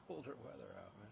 colder weather out, man.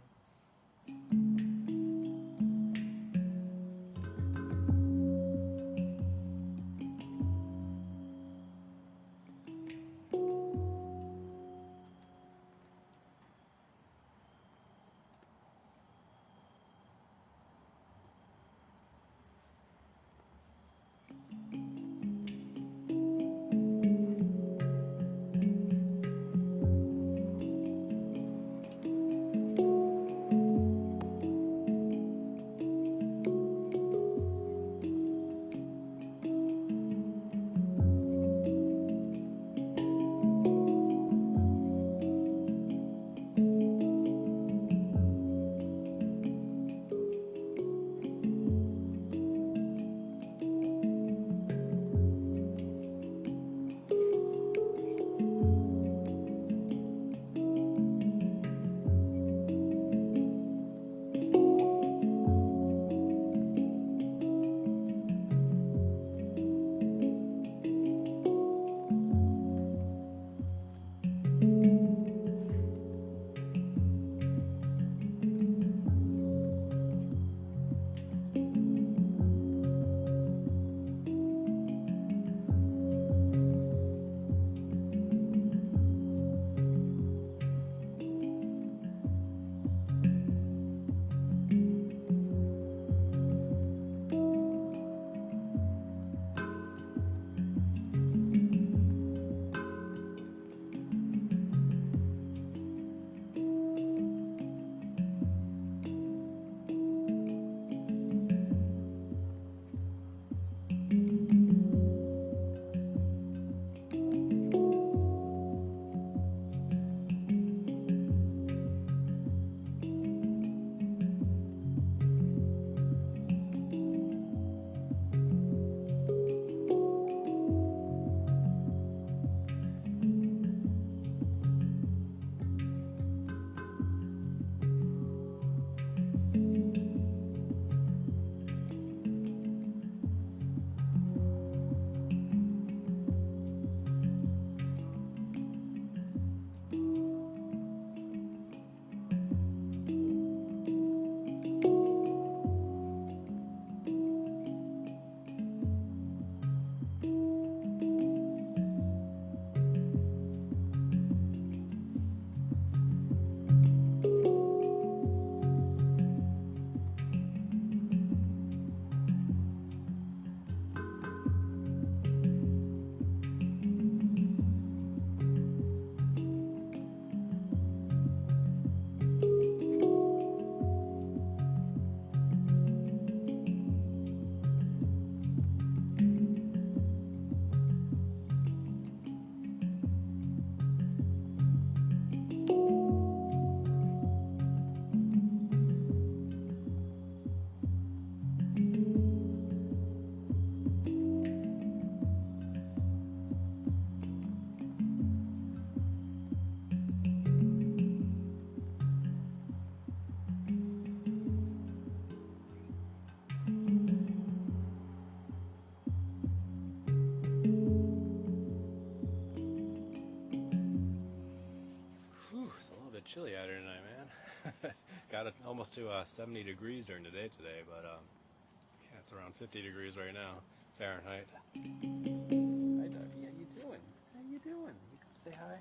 Chilly out here tonight, man. Got it almost to 70 degrees during the day today, but yeah, it's around 50 degrees right now, Fahrenheit. Hi, doggy. How you doing? How you doing? You come say hi.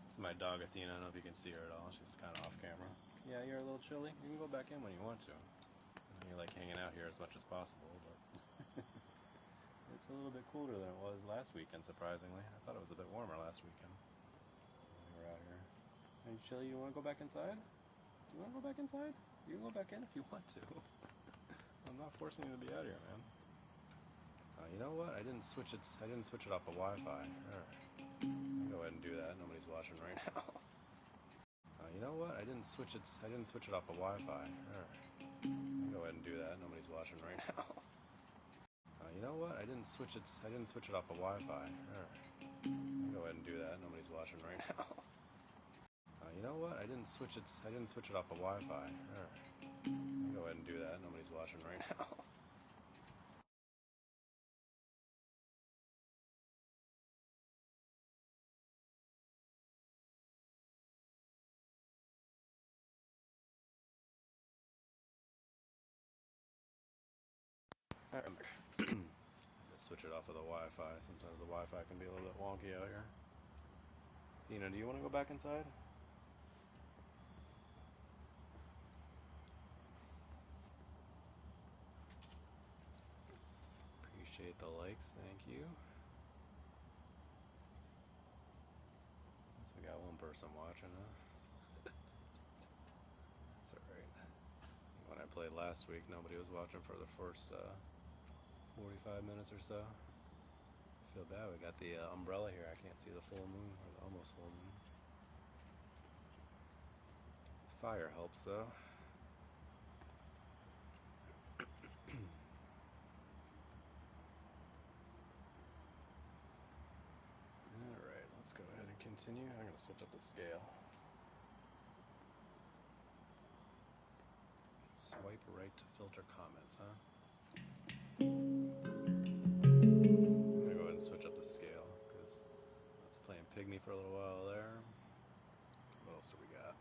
This is my dog, Athena. I don't know if you can see her at all. She's kind of off camera. Yeah, you're a little chilly. You can go back in when you want to. I know you like hanging out here as much as possible, but it's a little bit cooler than it was last weekend, surprisingly. I thought it was a bit warmer last weekend. We were out here. Are you chilly? You want to go back inside? You want to go back inside? You can go back in if you want to. I'm not forcing you to be out here, man. You know what? I didn't switch it off of Wi-Fi. Alright. Go ahead and do that. Nobody's watching right now. You know what? I didn't switch it off of Wi-Fi. Alright. Go ahead and do that. Nobody's watching right now. You know what? I didn't switch it off of Wi-Fi. Alright. Go ahead and do that. Nobody's watching right now. You know what? I didn't switch it off of Wi-Fi. Alright. Go ahead and do that. Nobody's watching right now. Alright, I'm back. Let's switch it off of the Wi-Fi. Sometimes the Wi-Fi can be a little bit wonky out here. Tina, do you want to go back inside? Appreciate the likes, thank you. So we got one person watching, huh? That's alright. When I played last week, nobody was watching for the first 45 minutes or so. I feel bad, we got the umbrella here. I can't see the full moon, or the almost full moon. Fire helps though. Alright, let's go ahead and continue. I'm going to switch up the scale. Swipe right to filter comments, huh? I'm going to go ahead and switch up the scale because I was playing Pygmy for a little while there. What else do we got?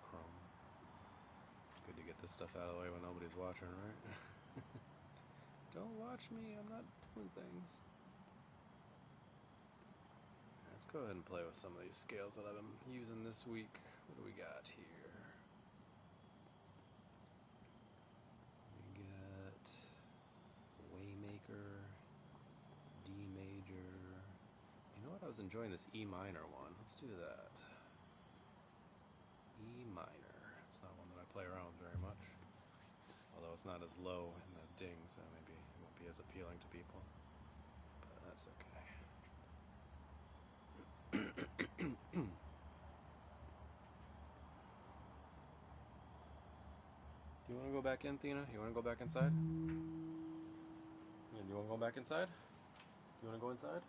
Chrome. It's good to get this stuff out of the way when nobody's watching, right? Don't watch me, I'm not doing things. Let's go ahead and play with some of these scales that I've been using this week. What do we got here? We got Waymaker, D major. You know what? I was enjoying this E minor one. Let's do that. E minor. It's not one that I play around with very much. Although it's not as low in the ding, so maybe it won't be as appealing to people. But that's okay. Do you want to go back in, Thina? You want to go back inside? Yeah, do you want to go back inside? Do you want to go inside?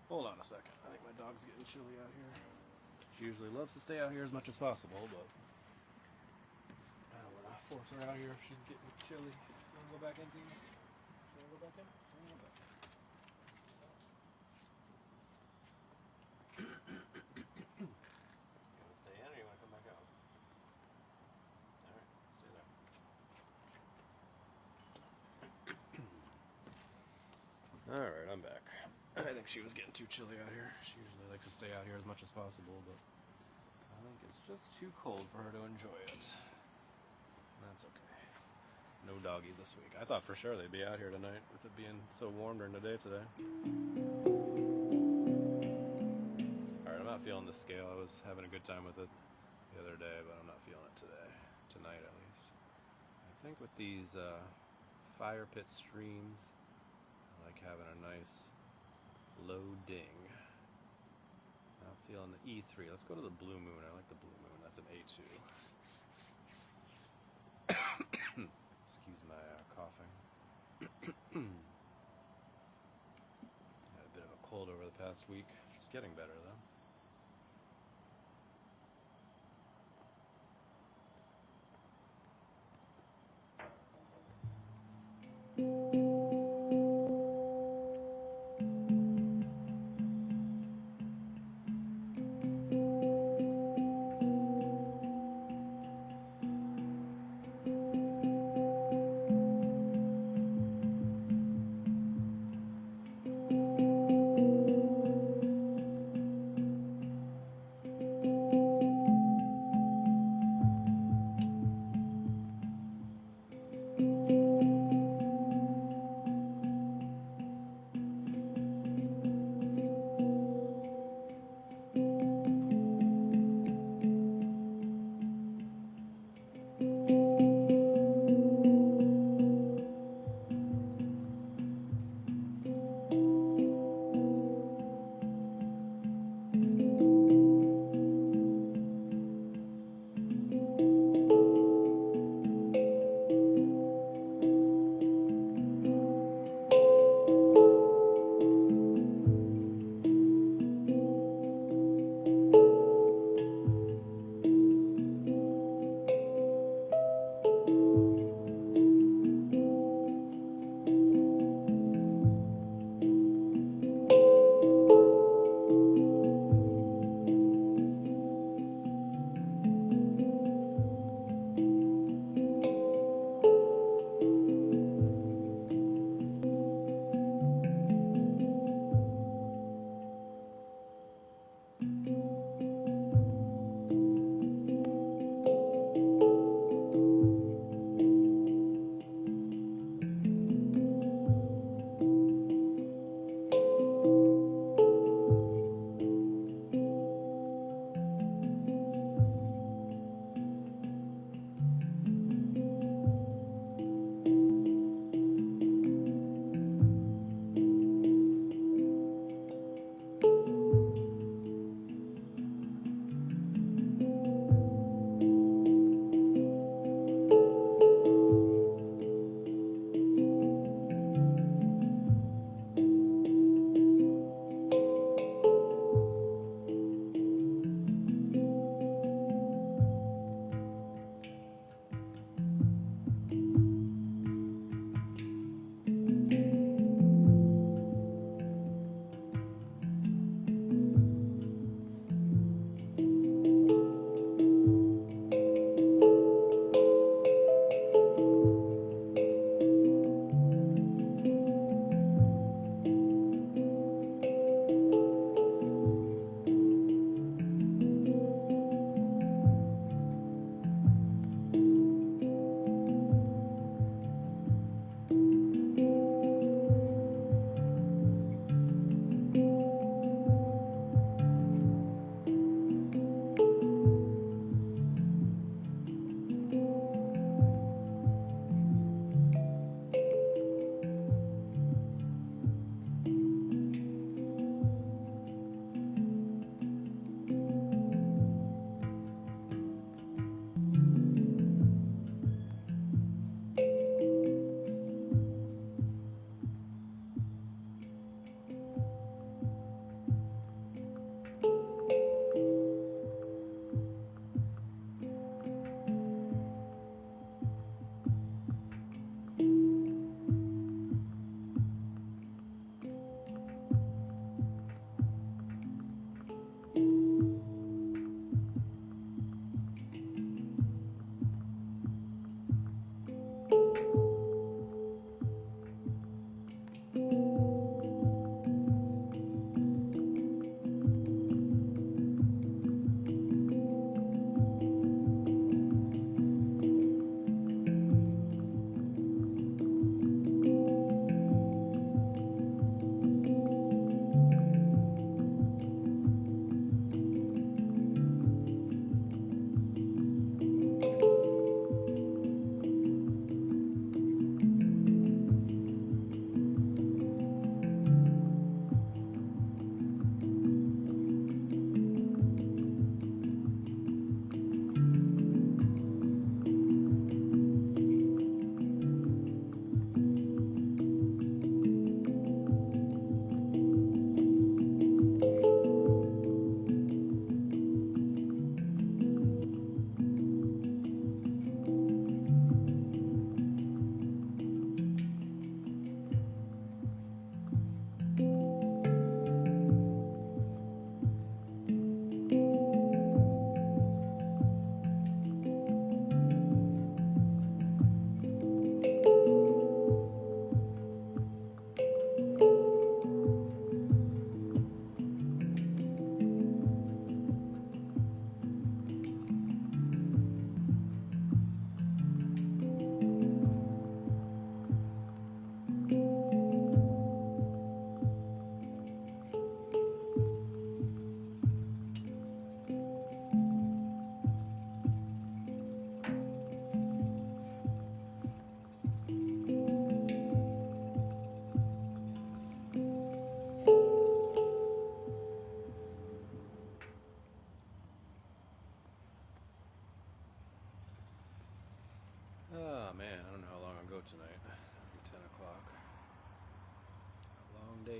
Hold on a second. I think my dog's getting chilly out here. She usually loves to stay out here as much as possible, but I don't want to force her out here if she's getting chilly. You want to go back in, Tina? You want to go back in? You want to go back in? You want to stay in or you want to come back out? Alright, stay there. Alright, I'm back. I think she was getting too chilly out here. She usually likes to stay out here as much as possible, but I think it's just too cold for her to enjoy it. That's okay. No doggies this week. I thought for sure they'd be out here tonight with it being so warm during the day today. Alright, I'm not feeling the scale. I was having a good time with it the other day, but I'm not feeling it today. Tonight at least. I think with these fire pit streams, I like having a nice low ding. I'm feeling the E3. Let's go to the blue moon. I like the blue moon. That's an A2. Excuse my Had a bit of a cold over the past week. It's getting better though.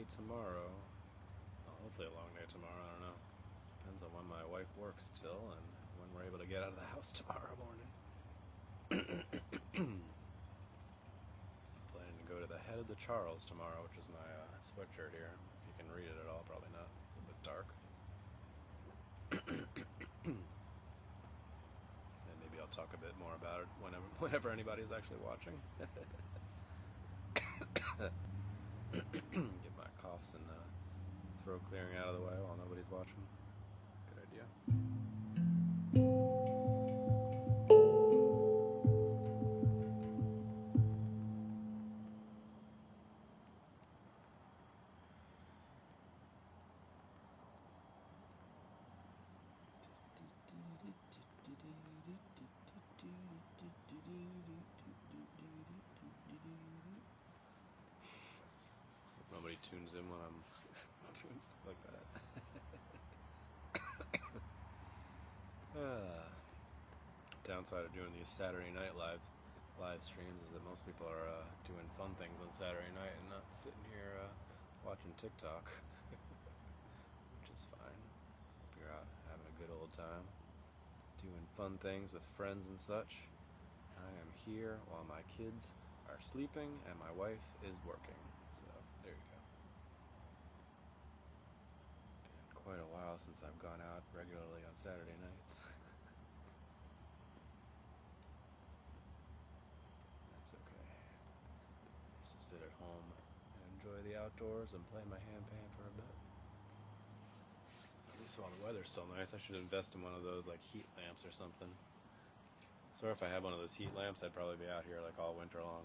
day tomorrow. Well, hopefully a long day tomorrow, I don't know. Depends on when my wife works till and when we're able to get out of the house tomorrow morning. Planning to go to the Head of the Charles tomorrow, which is my sweatshirt here. If you can read it at all, probably not. A little bit dark. And maybe I'll talk a bit more about it whenever anybody's actually watching. Get my coughs and throat clearing out of the way while nobody's watching. Good idea. Nobody tunes in when I'm doing stuff like that. Downside of doing these Saturday night live streams is that most people are doing fun things on Saturday night and not sitting here watching TikTok, which is fine. If you're out having a good old time, doing fun things with friends and such, I am here while my kids are sleeping and my wife is working. So there you go. Been quite a while since I've gone out regularly on Saturday nights. That's okay. I used to sit at home and enjoy the outdoors and play my handpan for a bit. At least while the weather's still nice. I should invest in one of those like heat lamps or something. So if I had one of those heat lamps, I'd probably be out here like all winter long.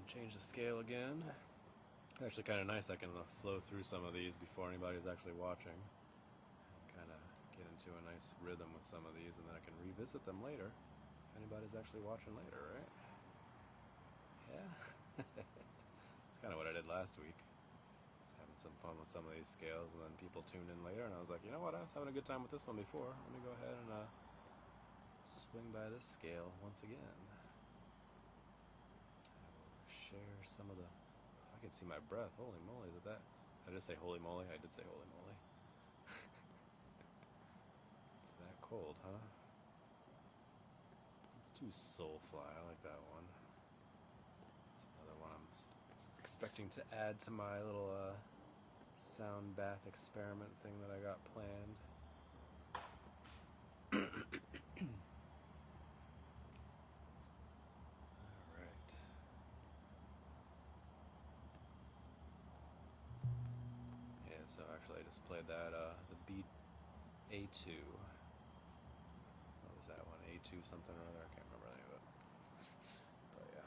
Change the scale again. Actually kind of nice, I can flow through some of these before anybody's actually watching. Kind of get into a nice rhythm with some of these, and then I can revisit them later if anybody's actually watching later, right? Yeah? kind of what I did last week. Having some fun with some of these scales, and then people tuned in later, and I was like, you know what, I was having a good time with this one before. Let me go ahead and swing by this scale once again. I will share some of the... I can see my breath. Holy moly, is it that? Did I just say holy moly? I did say holy moly. It's that cold, huh? Let's do Soulfly. I like that one. It's another one I'm expecting to add to my little sound bath experiment thing that I got planned. Alright. Yeah, so actually I just played that, the beat A2. What was that one? A2 something or other? I can't remember the name of it. But yeah.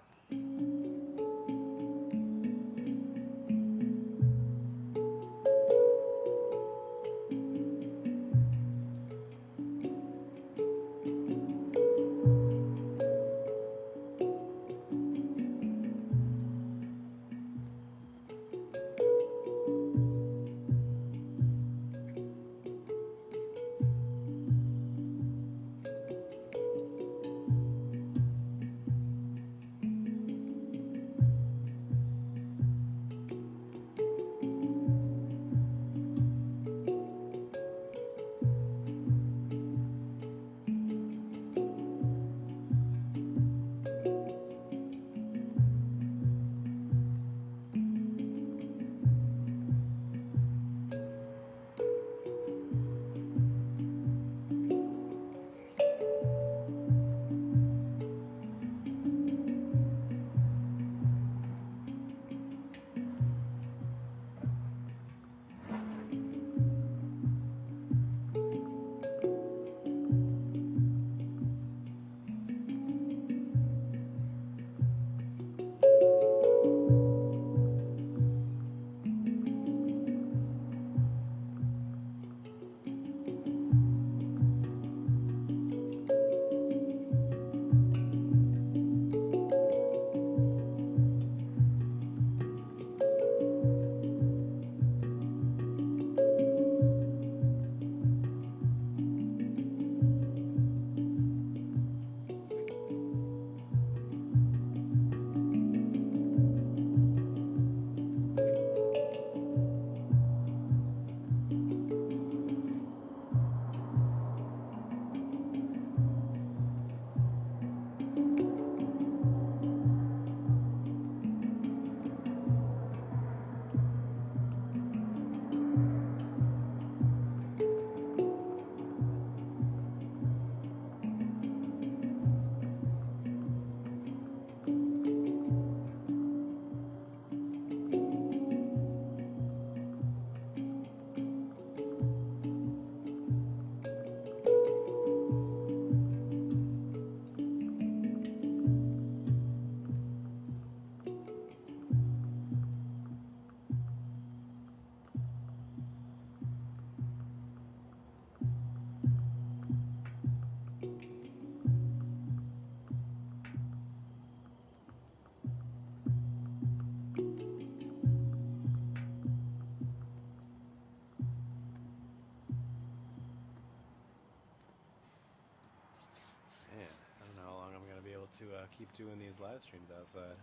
To keep doing these live streams outside.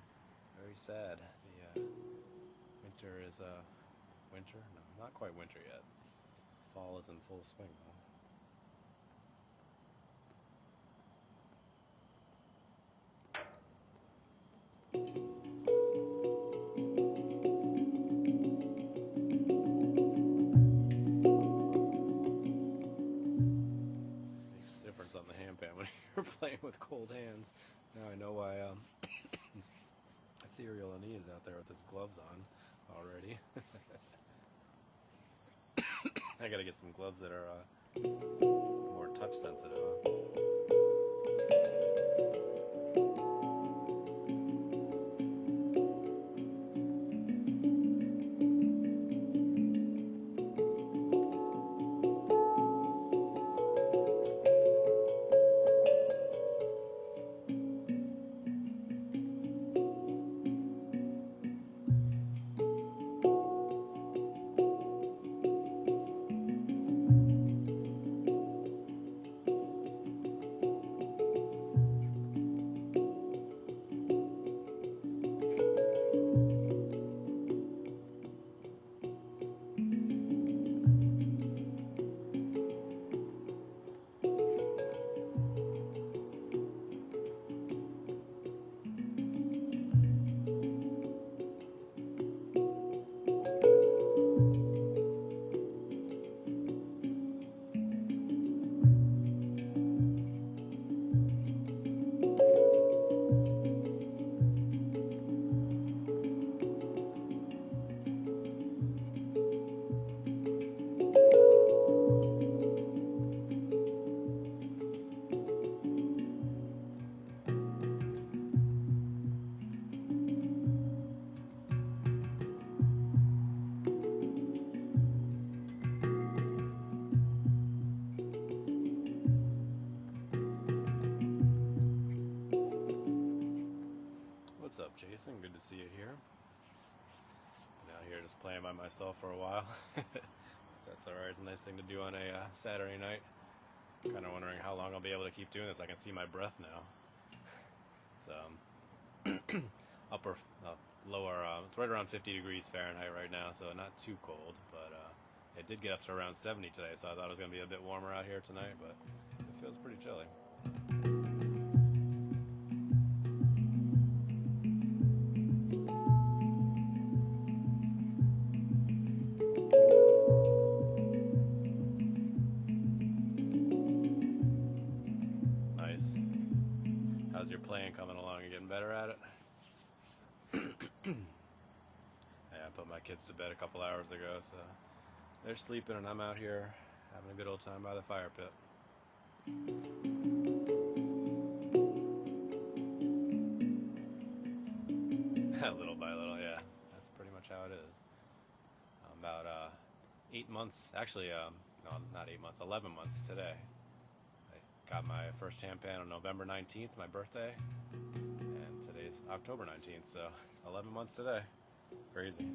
Very sad. The winter is winter? No, not quite winter yet. Fall is in full swing though. Makes a difference on the handpan when you're playing with cold hands. Now I know why Ethereal Annie is out there with his gloves on already. I gotta get some gloves that are more touch sensitive. see you here. Been out here just playing by myself for a while. That's alright, it's a nice thing to do on a Saturday night. Kind of wondering how long I'll be able to keep doing this. I can see my breath now. It's lower, it's right around 50 degrees Fahrenheit right now, so not too cold, but it did get up to around 70 today, so I thought it was going to be a bit warmer out here tonight, but it feels pretty chilly. Nice. How's your playing coming along? You getting better at it? Yeah, I put my kids to bed a couple hours ago, so they're sleeping and I'm out here having a good old time by the fire pit. Little by little, yeah. That's pretty much how it is. About 8 months, actually, no, not 8 months, 11 months today. I got my first handpan on November 19th, my birthday, and today's October 19th, so 11 months today. Crazy.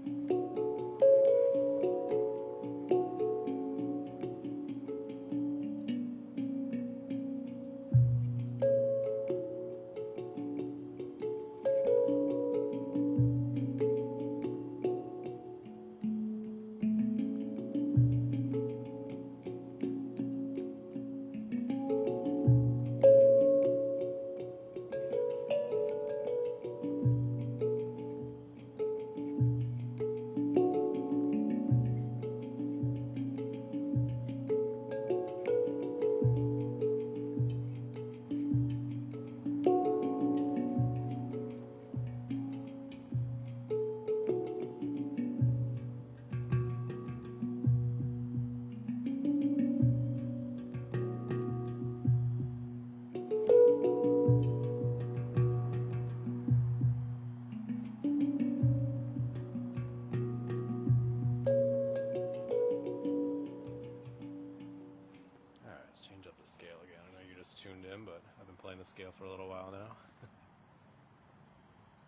But I've been playing the scale for a little while now.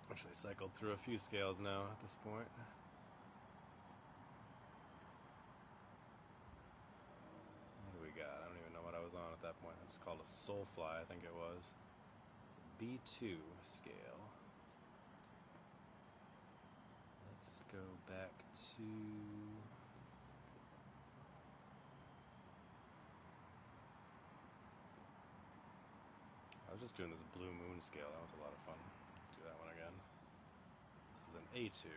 Actually cycled through a few scales now at this point. What do we got? I don't even know what I was on at that point. It's called a Soulfly, I think it was. B2 scale. Let's go back to... I was just doing this Blue Moon scale. That was a lot of fun. Do that one again. This is an A2.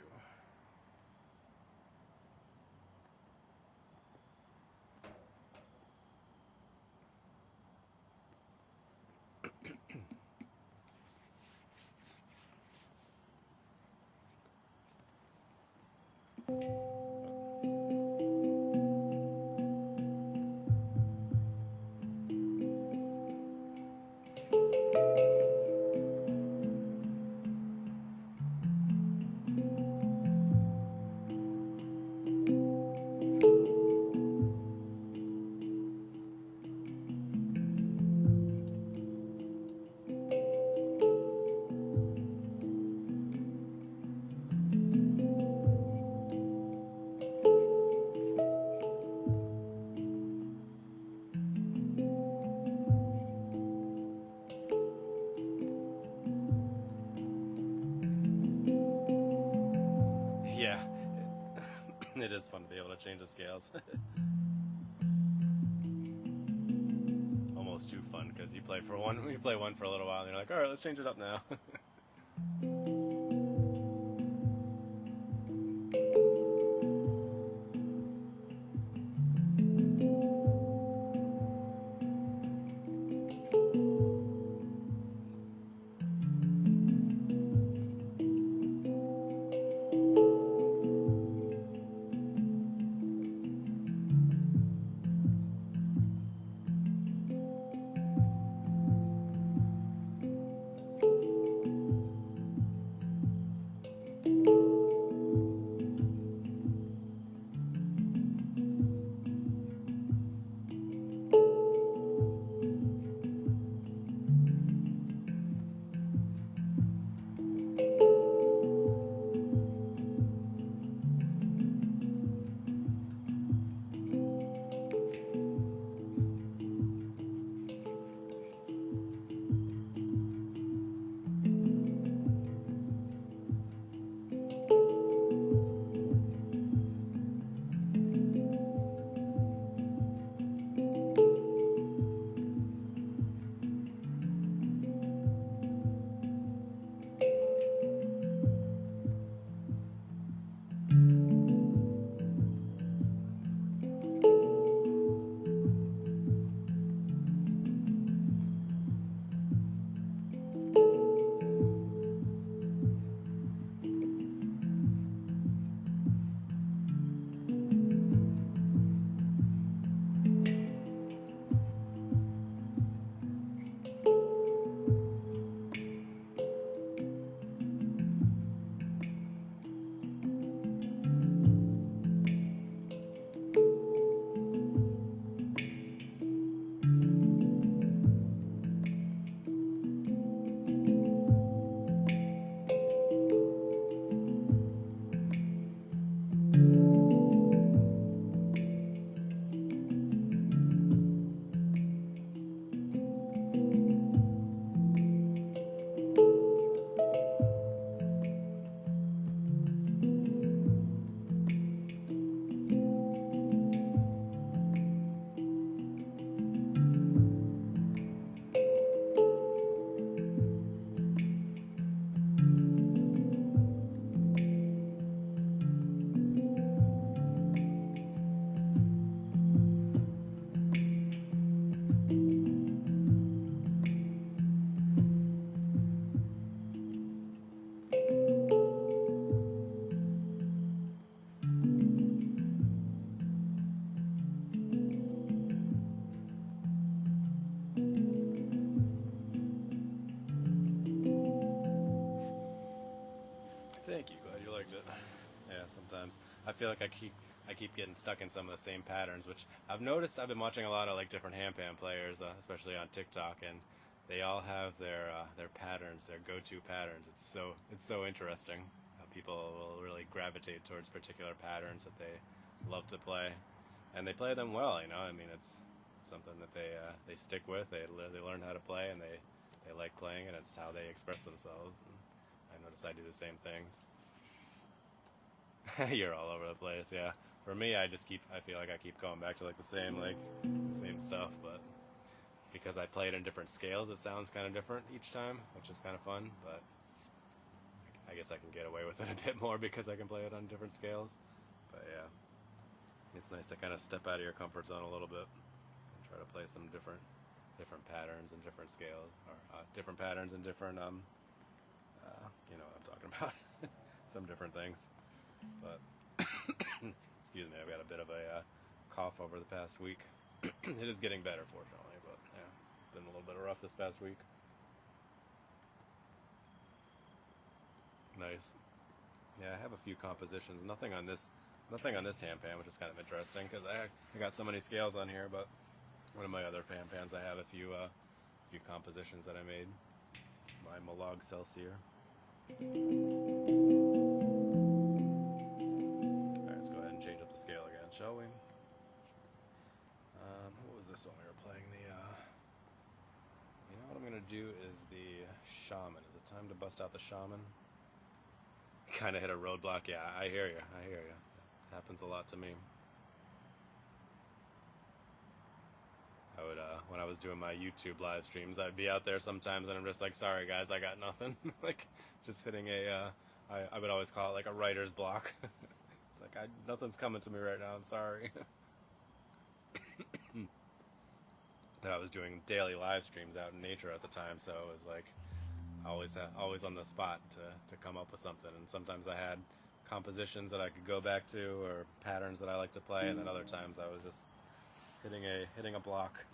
It is fun to be able to change the scales. Almost too fun because you play one for a little while and you're like, alright, let's change it up now. I feel like I keep getting stuck in some of the same patterns, which I've noticed. I've been watching a lot of like different handpan players, especially on TikTok, and they all have their patterns, their go-to patterns. It's so interesting how people will really gravitate towards particular patterns that they love to play, and they play them well. You know, I mean, it's something that they stick with. They learn how to play, and they like playing, and it's how they express themselves. And I notice I do the same things. You're all over the place, yeah. For me, I feel like I keep going back to like the same stuff, but because I play it in different scales, it sounds kind of different each time, which is kind of fun, but I guess I can get away with it a bit more because I can play it on different scales. But yeah, it's nice to kind of step out of your comfort zone a little bit and try to play some different patterns and different scales, or different patterns and different, you know what I'm talking about, some different things. But excuse me, I've got a bit of a cough over the past week. It is getting better, fortunately, but yeah, it's been a little bit rough this past week. Nice. Yeah, I have a few compositions. Nothing on this handpan, which is kind of interesting because I got so many scales on here. But one of my other handpans, I have a few compositions that I made. My Malog Celsior. Scale again, shall we? What was this one we were playing? You know what I'm gonna do is the Shaman. Is it time to bust out the Shaman? Kind of hit a roadblock. Yeah, I hear you. It happens a lot to me. I would, when I was doing my YouTube live streams, I'd be out there sometimes, and I'm just like, sorry guys, I got nothing. Like, just hitting I would always call it like a writer's block. Like nothing's coming to me right now. I'm sorry. That I was doing daily live streams out in nature at the time, so it was like always on the spot to come up with something. And sometimes I had compositions that I could go back to, or patterns that I like to play, and then other times I was just hitting a block.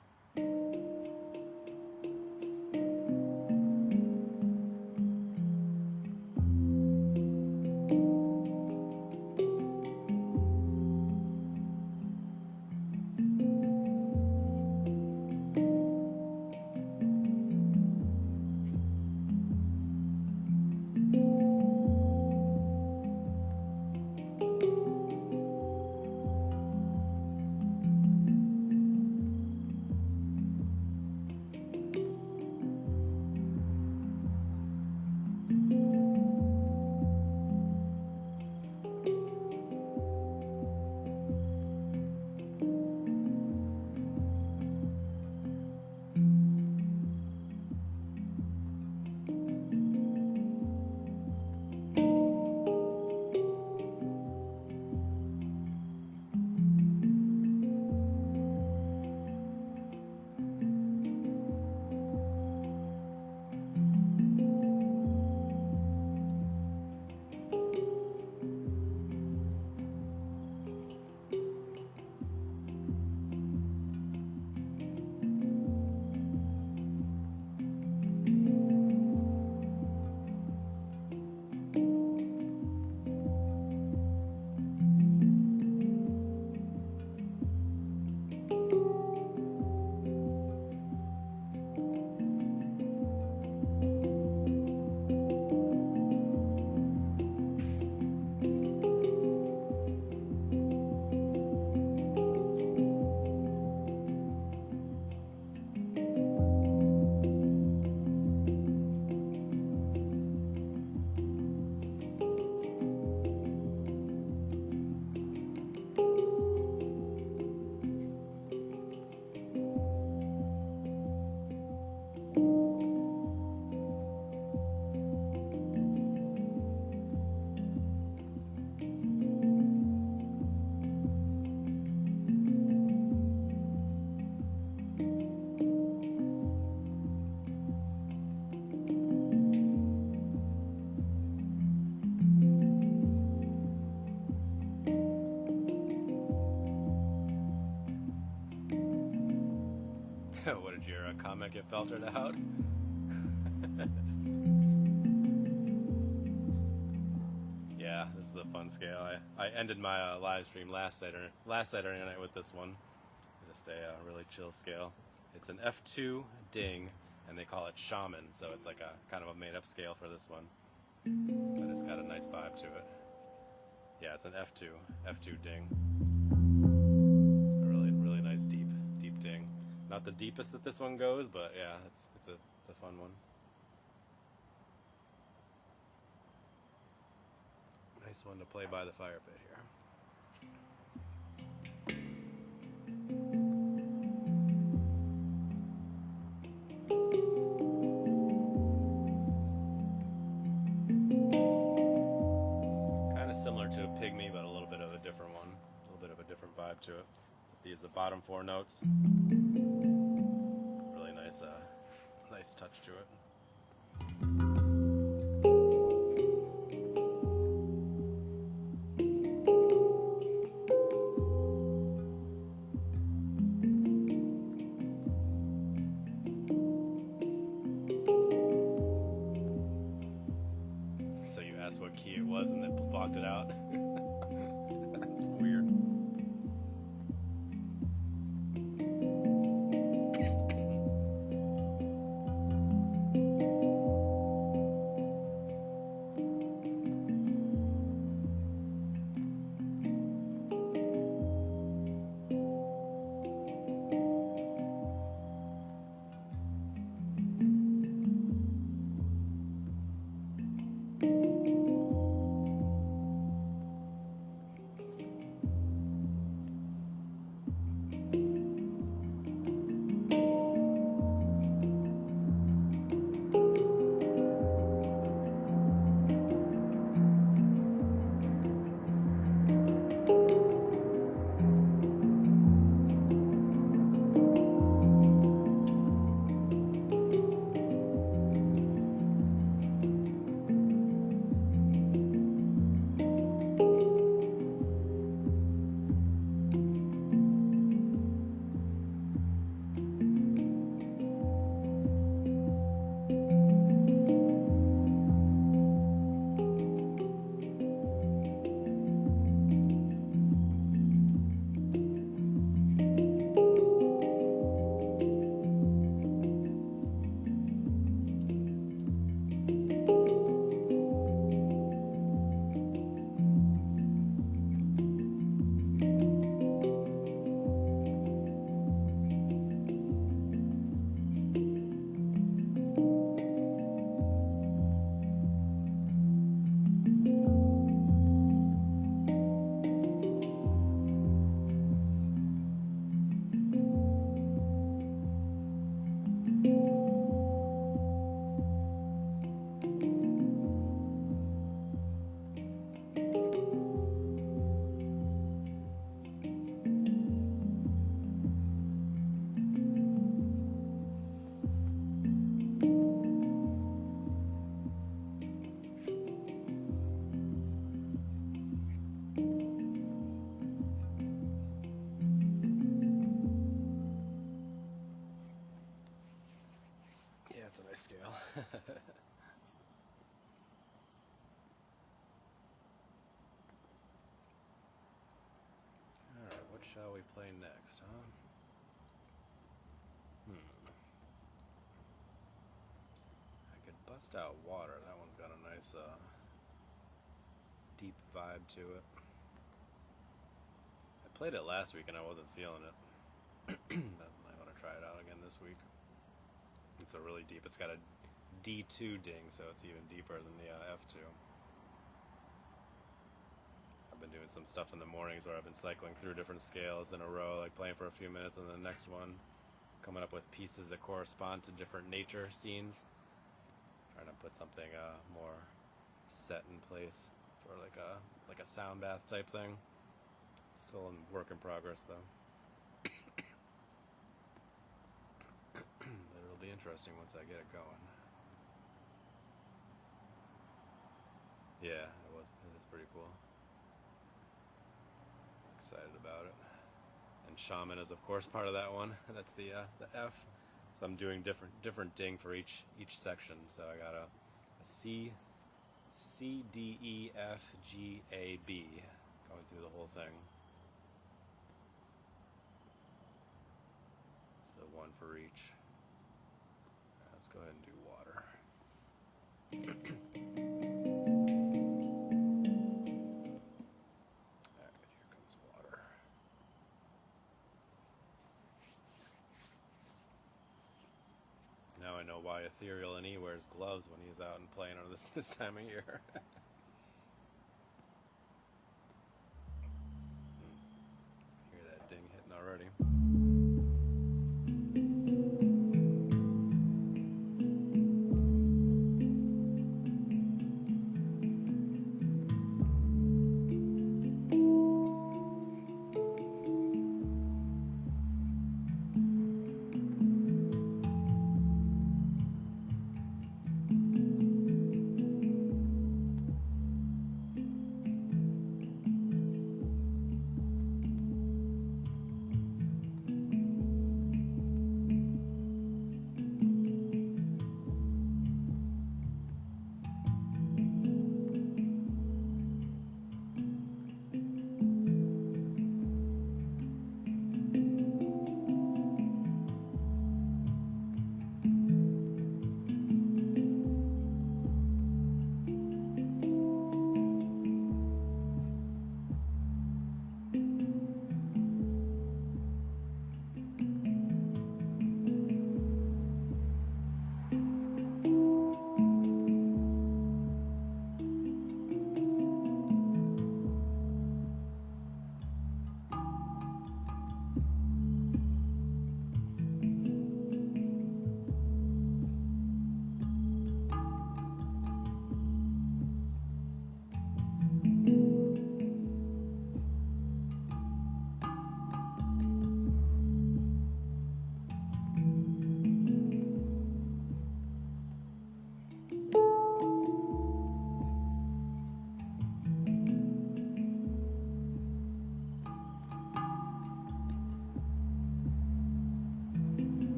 What did your comment get filtered out? Yeah, this is a fun scale. I ended my live stream last Saturday night with this one. Just a really chill scale. It's an F2 ding, and they call it Shaman, so it's like a kind of a made-up scale for this one. But it's got a nice vibe to it. Yeah, it's an F2 ding. It's a really nice deep ding. Not the deepest that this one goes, but yeah, it's a fun one. Nice one to play by the fire pit here. Kind of similar to a pygmy, but a little bit of a different one. A little bit of a different vibe to it. These are the bottom 4 notes. Really nice, nice touch to it. So you asked what key it was and then blocked it out. That's weird. Scale. Alright, what shall we play next, huh? I could bust out Water. That one's got a nice deep vibe to it. I played it last week and I wasn't feeling it. But I want to try it out again this week. It's a really deep, it's got a D2 ding, so it's even deeper than the F2. I've been doing some stuff in the mornings where I've been cycling through different scales in a row, like playing for a few minutes and then the next one, coming up with pieces that correspond to different nature scenes. Trying to put something more set in place for like a sound bath type thing. Still in work in progress though. It'll be interesting once I get it going. Yeah, it is pretty cool. Excited about it. And Shaman is of course part of that one. That's the F. So I'm doing different ding for each section. So I got a C, C, D, E, F, G, A, B. Going through the whole thing. So one for each. Let's go ahead and do water. Alright, here comes water. Now I know why Ethereal and E wears gloves when he's out and playing on this time of year. Hear that ding hitting already.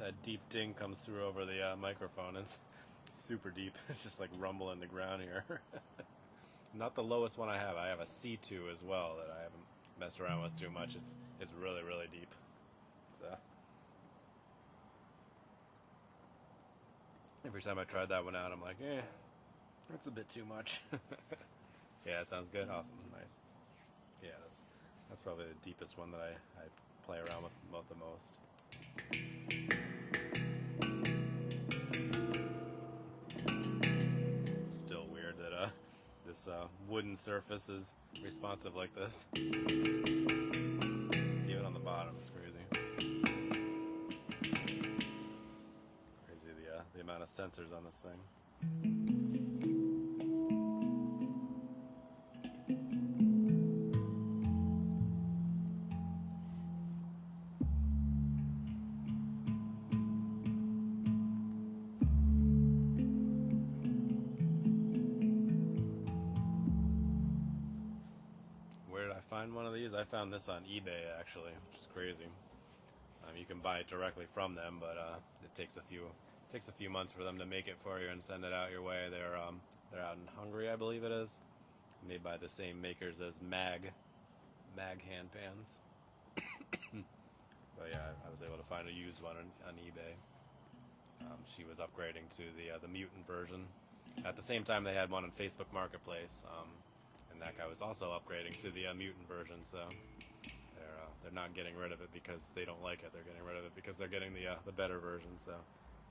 That deep ding comes through over the microphone. It's super deep. It's just like rumbling the ground here. Not the lowest one I have. I have a C2 as well that I haven't messed around with too much. It's really, really deep. So every time I tried that one out, I'm like, that's a bit too much. Yeah, it sounds good. Awesome, nice. Yeah, that's probably the deepest one that I play around with the most. Still weird that this wooden surface is responsive like this. Even on the bottom, it's crazy. Crazy the amount of sensors on this thing. One of these, I found this on eBay actually, which is crazy. You can buy it directly from them, but it takes a few months for them to make it for you and send it out your way. They're out in Hungary, I believe it is, made by the same makers as Mag handpans. But yeah, I was able to find a used one on eBay. She was upgrading to the mutant version. At the same time, they had one on Facebook Marketplace, and that guy was also upgrading to the mutant version. So they're not getting rid of it because they don't like it. They're getting rid of it because they're getting the better version. So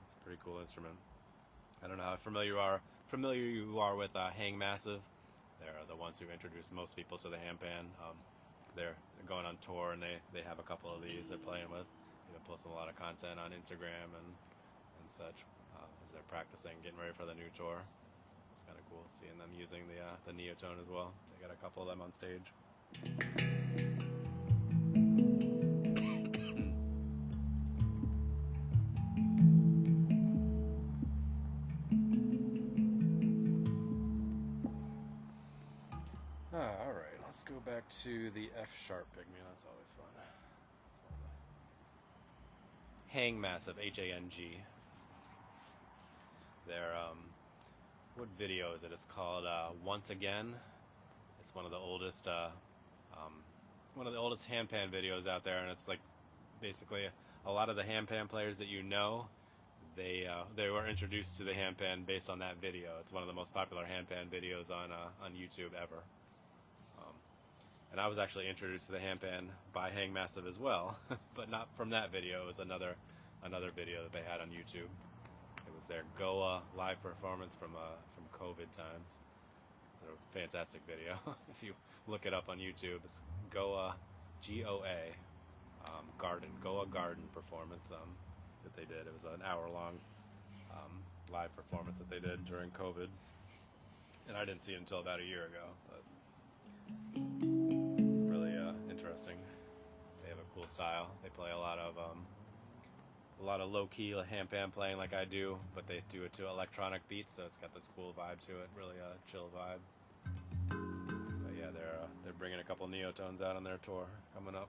it's a pretty cool instrument. I don't know how familiar you are with Hang Massive. They're the ones who introduced most people to the handpan. They're going on tour, and they have a couple of these they're playing with. They've been posting a lot of content on Instagram and such as they're practicing, getting ready for the new tour. It's kind of cool seeing them using the Neotone as well. They got a couple of them on stage. All right, let's go back to the F-sharp pygmy. That's always fun. Hang Massive, H-A-N-G. They're, what video is it? It's called Once Again. It's one of the oldest handpan videos out there, and it's like basically a lot of the handpan players that you know, they were introduced to the handpan based on that video. It's one of the most popular handpan videos on YouTube ever. And I was actually introduced to the handpan by Hang Massive as well, but not from that video. It was another video that they had on YouTube. It was their Goa live performance from COVID times. It's a fantastic video. If you look it up on YouTube, it's Goa, G-O-A, Goa Garden performance that they did. It was an hour-long live performance that they did during COVID, and I didn't see it until about a year ago. But really interesting. They have a cool style. They play a lot of low-key handpan playing like I do, but they do it to electronic beats, so it's got this cool vibe to it, really a chill vibe. But yeah, they're bringing a couple Neotones out on their tour coming up.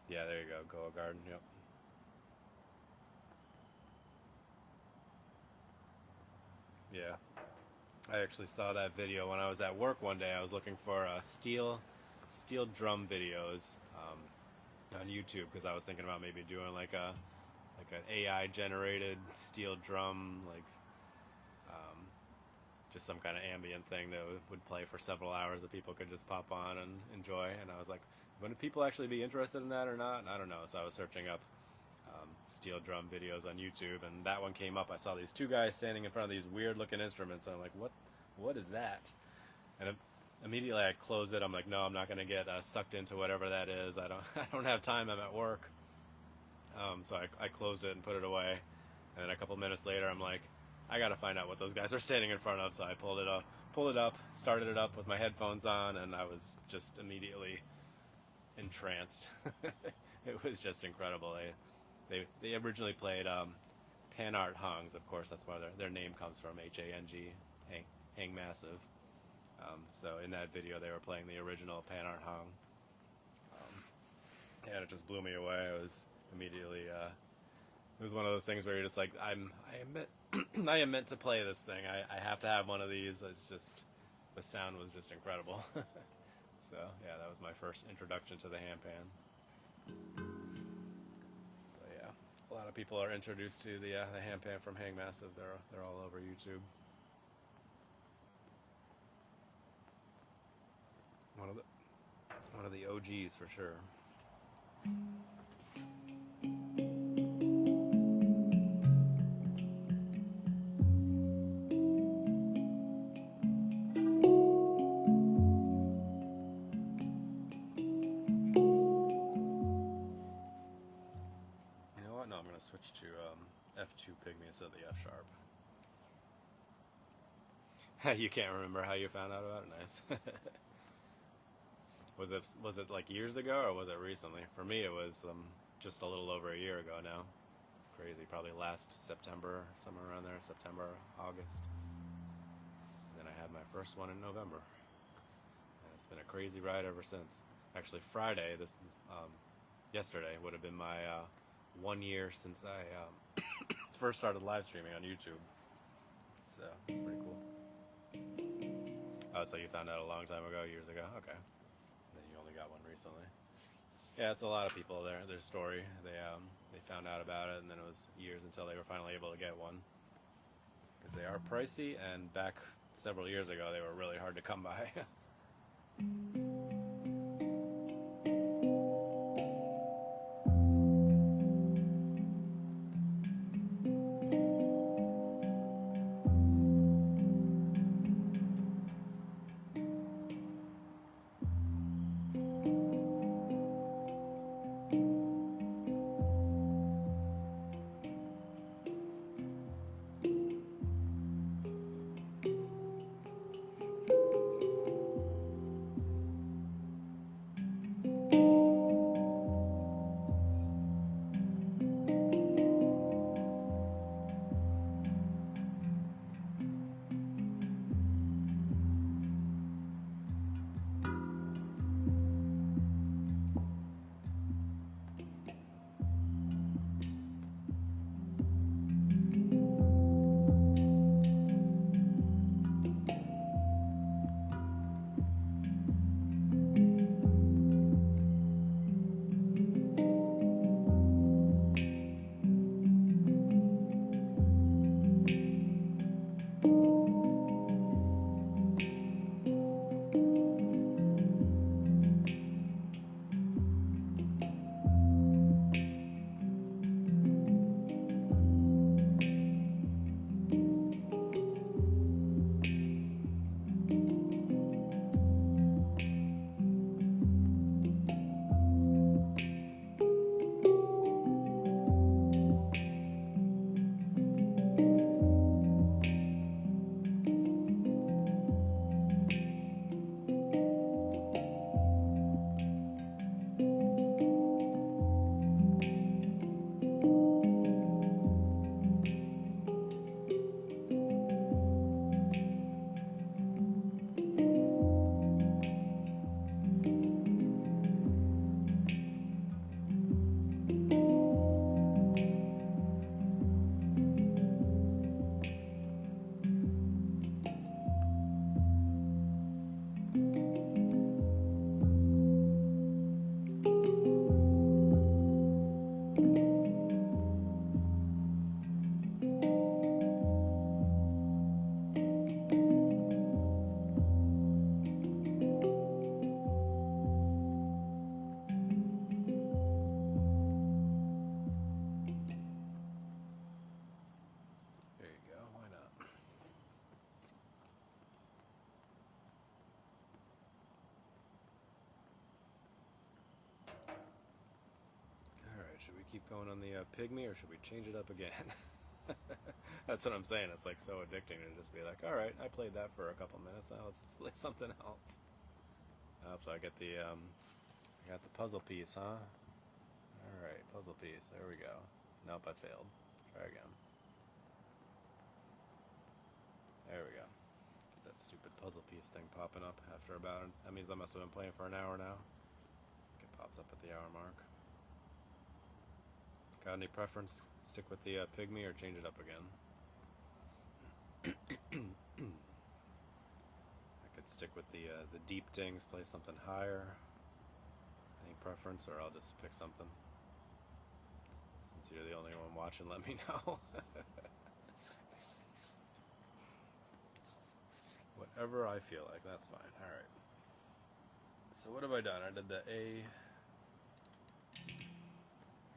Yeah, there you go, Goa Garden, yep. Yeah, I actually saw that video when I was at work one day. I was looking for steel drum videos on YouTube because I was thinking about maybe doing like an AI generated steel drum, like just some kind of ambient thing that would play for several hours that people could just pop on and enjoy. And I was like, would people actually be interested in that or not? And I don't know. So I was searching up steel drum videos on YouTube, and that one came up. I saw these two guys standing in front of these weird looking instruments, and I'm like, what is that? And immediately I closed it. I'm like, no, I'm not going to get sucked into whatever that is. I don't have time. I'm at work. So I closed it and put it away. And then a couple minutes later, I'm like, I got to find out what those guys are standing in front of. So I pulled it up, started it up with my headphones on, and I was just immediately entranced. It was just incredible. They originally played PANArt Hang. Of course, that's where their name comes from, H-A-N-G, Hang Massive. So in that video, they were playing the original PANArt Hang. And it just blew me away. I was immediately, it was one of those things where you're just like, I am meant to play this thing. I have to have one of these. It's just, the sound was just incredible. So yeah, that was my first introduction to the handpan. But yeah, a lot of people are introduced to the handpan from Hang Massive. They're all over YouTube. One of the OGs for sure. Switch to F2 pygmy instead of the F sharp. You can't remember how you found out about it? Nice. Was it like years ago or was it recently? For me, it was just a little over a year ago now. It's crazy. Probably last September, somewhere around there. September, August. And then I had my first one in November. And it's been a crazy ride ever since. Actually, Friday, yesterday would have been my 1 year since I first started live streaming on YouTube. So it's pretty cool. Oh, so you found out a long time ago, years ago? Okay. And then you only got one recently. Yeah, it's a lot of people. Their story. They found out about it, and then it was years until they were finally able to get one. Because they are pricey, and back several years ago, they were really hard to come by. Keep going on the pygmy, or should we change it up again? That's what I'm saying. It's like so addicting to just be like, all right, I played that for a couple minutes. Now let's play something else. So I got the puzzle piece, huh? All right, puzzle piece. There we go. Nope, I failed. Try again. There we go. Get that stupid puzzle piece thing popping up after about. That means I must have been playing for an hour now. It pops up at the hour mark. Got any preference? Stick with the pygmy or change it up again? I could stick with the deep dings, play something higher. Any preference, or I'll just pick something? Since you're the only one watching, let me know. Whatever I feel like, that's fine. Alright. So what have I done? I did the A.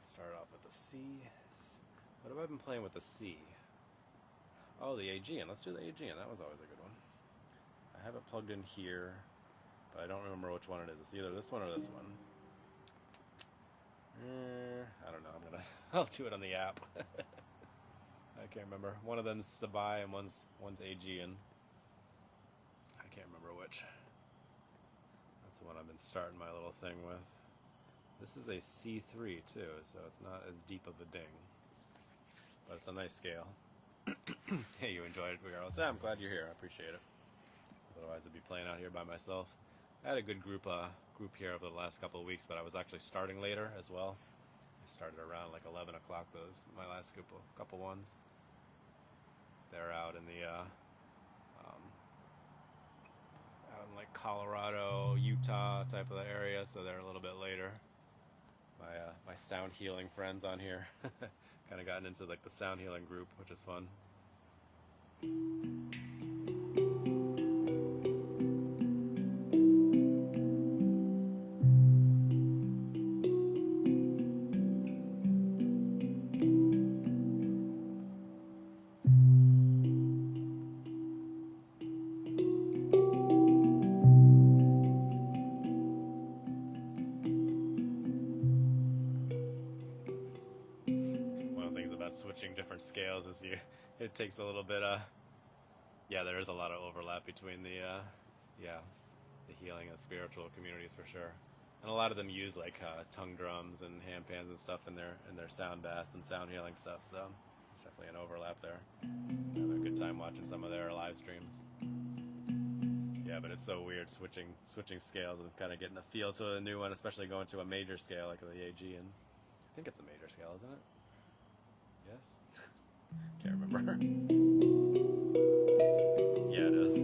Started off with the C. What have I been playing with the C? Oh, the Aegean. Let's do the Aegean. That was always a good one. I have it plugged in here, but I don't remember which one it is. It's either this one or this one. I don't know. I'll do it on the app. I can't remember. One of them's Sabai and one's Aegean. I can't remember which. That's the one I've been starting my little thing with. This is a C3 too, so it's not as deep of a ding, but it's a nice scale. Hey, you enjoyed it regardless. Yeah, I'm glad you're here. I appreciate it. Otherwise, I'd be playing out here by myself. I had a good group here over the last couple of weeks, but I was actually starting later as well. I started around like 11 o'clock. Those my last couple ones. They're out in the out in like Colorado, Utah type of area, so they're a little bit later. My sound healing friends on here kind of gotten into like the sound healing group, which is fun. Switching different scales is it takes a little bit yeah, there is a lot of overlap between the healing and spiritual communities for sure, and a lot of them use like tongue drums and handpans and stuff in their sound baths and sound healing stuff, so there's definitely an overlap there. I have a good time watching some of their live streams. Yeah, but it's so weird switching scales and kind of getting a feel to a new one, especially going to a major scale like the AG, and I think it's a major scale, isn't it? Yes? Can't remember. Yeah, it is.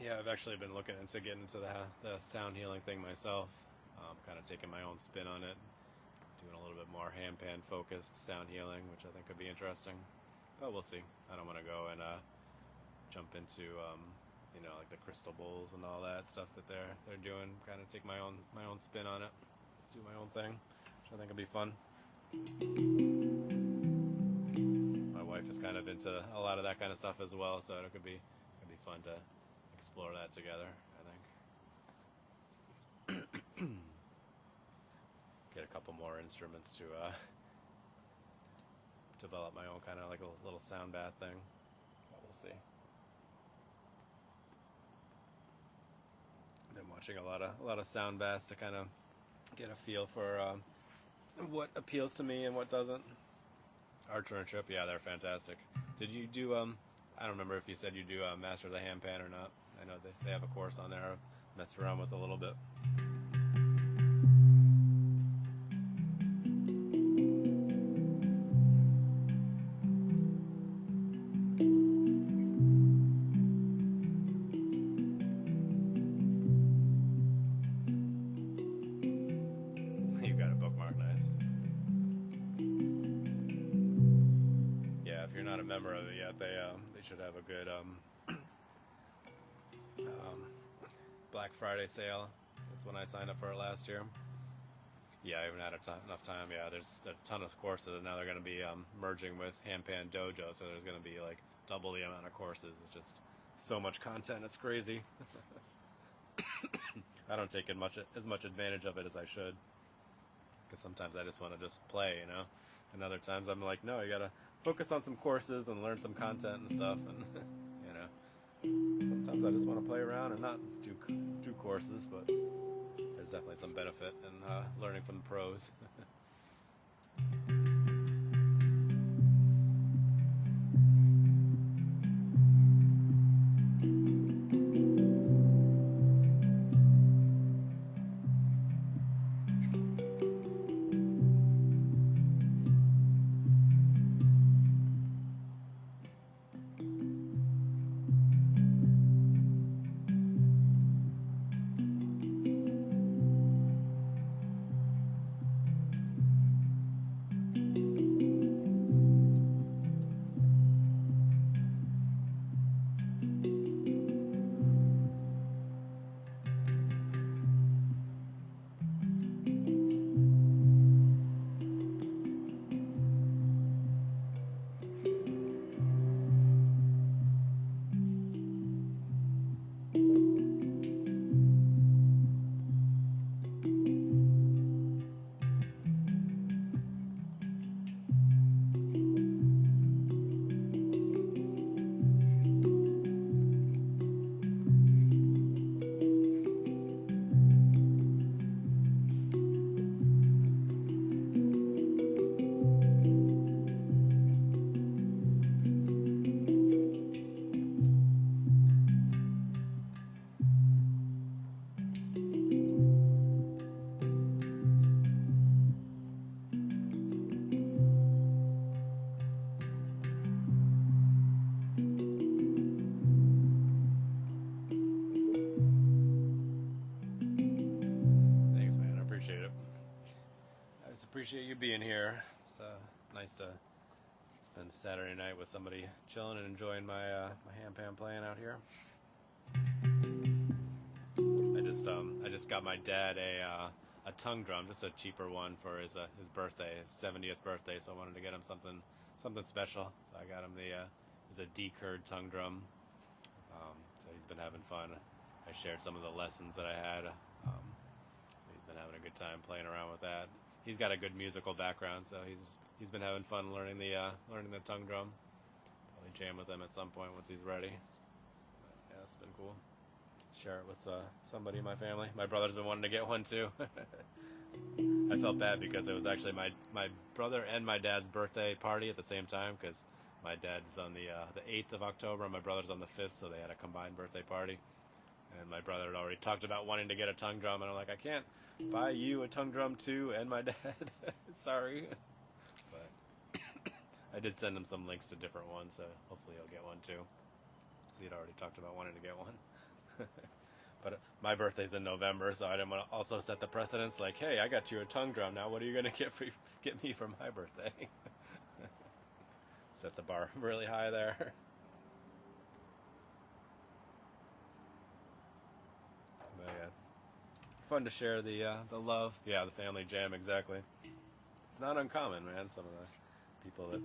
Yeah, I've actually been looking into getting into the sound healing thing myself, kind of taking my own spin on it, doing a little bit more handpan focused sound healing, which I think could be interesting, but we'll see. I don't want to go and jump into like the crystal bowls and all that stuff that they're doing. Kind of take my own spin on it, do my own thing, which I think will be fun. My wife is kind of into a lot of that kind of stuff as well, so it could be fun to explore that together, I think. Get a couple more instruments to develop my own kind of like a little sound bath thing, but we'll see. watching a lot of sound bass to kind of get a feel for what appeals to me and what doesn't. Archer and Trip, yeah, they're fantastic. Did you do, I don't remember if you said you do Master of the Handpan or not. I know they have a course on there I messed around with a little bit. You got a bookmark, nice. Yeah, if you're not a member of it yet, they should have a good Black Friday sale. That's when I signed up for it last year. Yeah, I haven't had enough time. Yeah, there's a ton of courses, and now they're going to be merging with Handpan Dojo, so there's going to be like double the amount of courses. It's just so much content. It's crazy. I don't take as much advantage of it as I should, because sometimes I just want to just play, you know. And other times I'm like, no, you got to focus on some courses and learn some content and stuff, and you know. Sometimes I just want to play around and not do courses, but there's definitely some benefit in learning from the pros. Appreciate you being here. It's nice to spend Saturday night with somebody chilling and enjoying my my handpan playing out here. I just got my dad a tongue drum, just a cheaper one for his birthday, his 70th birthday. So I wanted to get him something special. So I got him a D-curd tongue drum. So he's been having fun. I shared some of the lessons that I had. So he's been having a good time playing around with that. He's got a good musical background, so he's been having fun learning the tongue drum. Probably jam with him at some point once he's ready. But yeah, it's been cool. Share it with somebody in my family. My brother's been wanting to get one too. I felt bad because it was actually my brother and my dad's birthday party at the same time, because my dad's on the 8th of October and my brother's on the 5th, so they had a combined birthday party. And my brother had already talked about wanting to get a tongue drum, and I'm like, I can't buy you a tongue drum too, and my dad. Sorry. But I did send him some links to different ones, so hopefully he'll get one too. Because he had already talked about wanting to get one. But my birthday's in November, so I didn't want to also set the precedence like, hey, I got you a tongue drum, now what are you going to get me for my birthday? Set the bar really high there. But yeah, it's fun to share the love. Yeah, the family jam, exactly. It's not uncommon, man. Some of the people that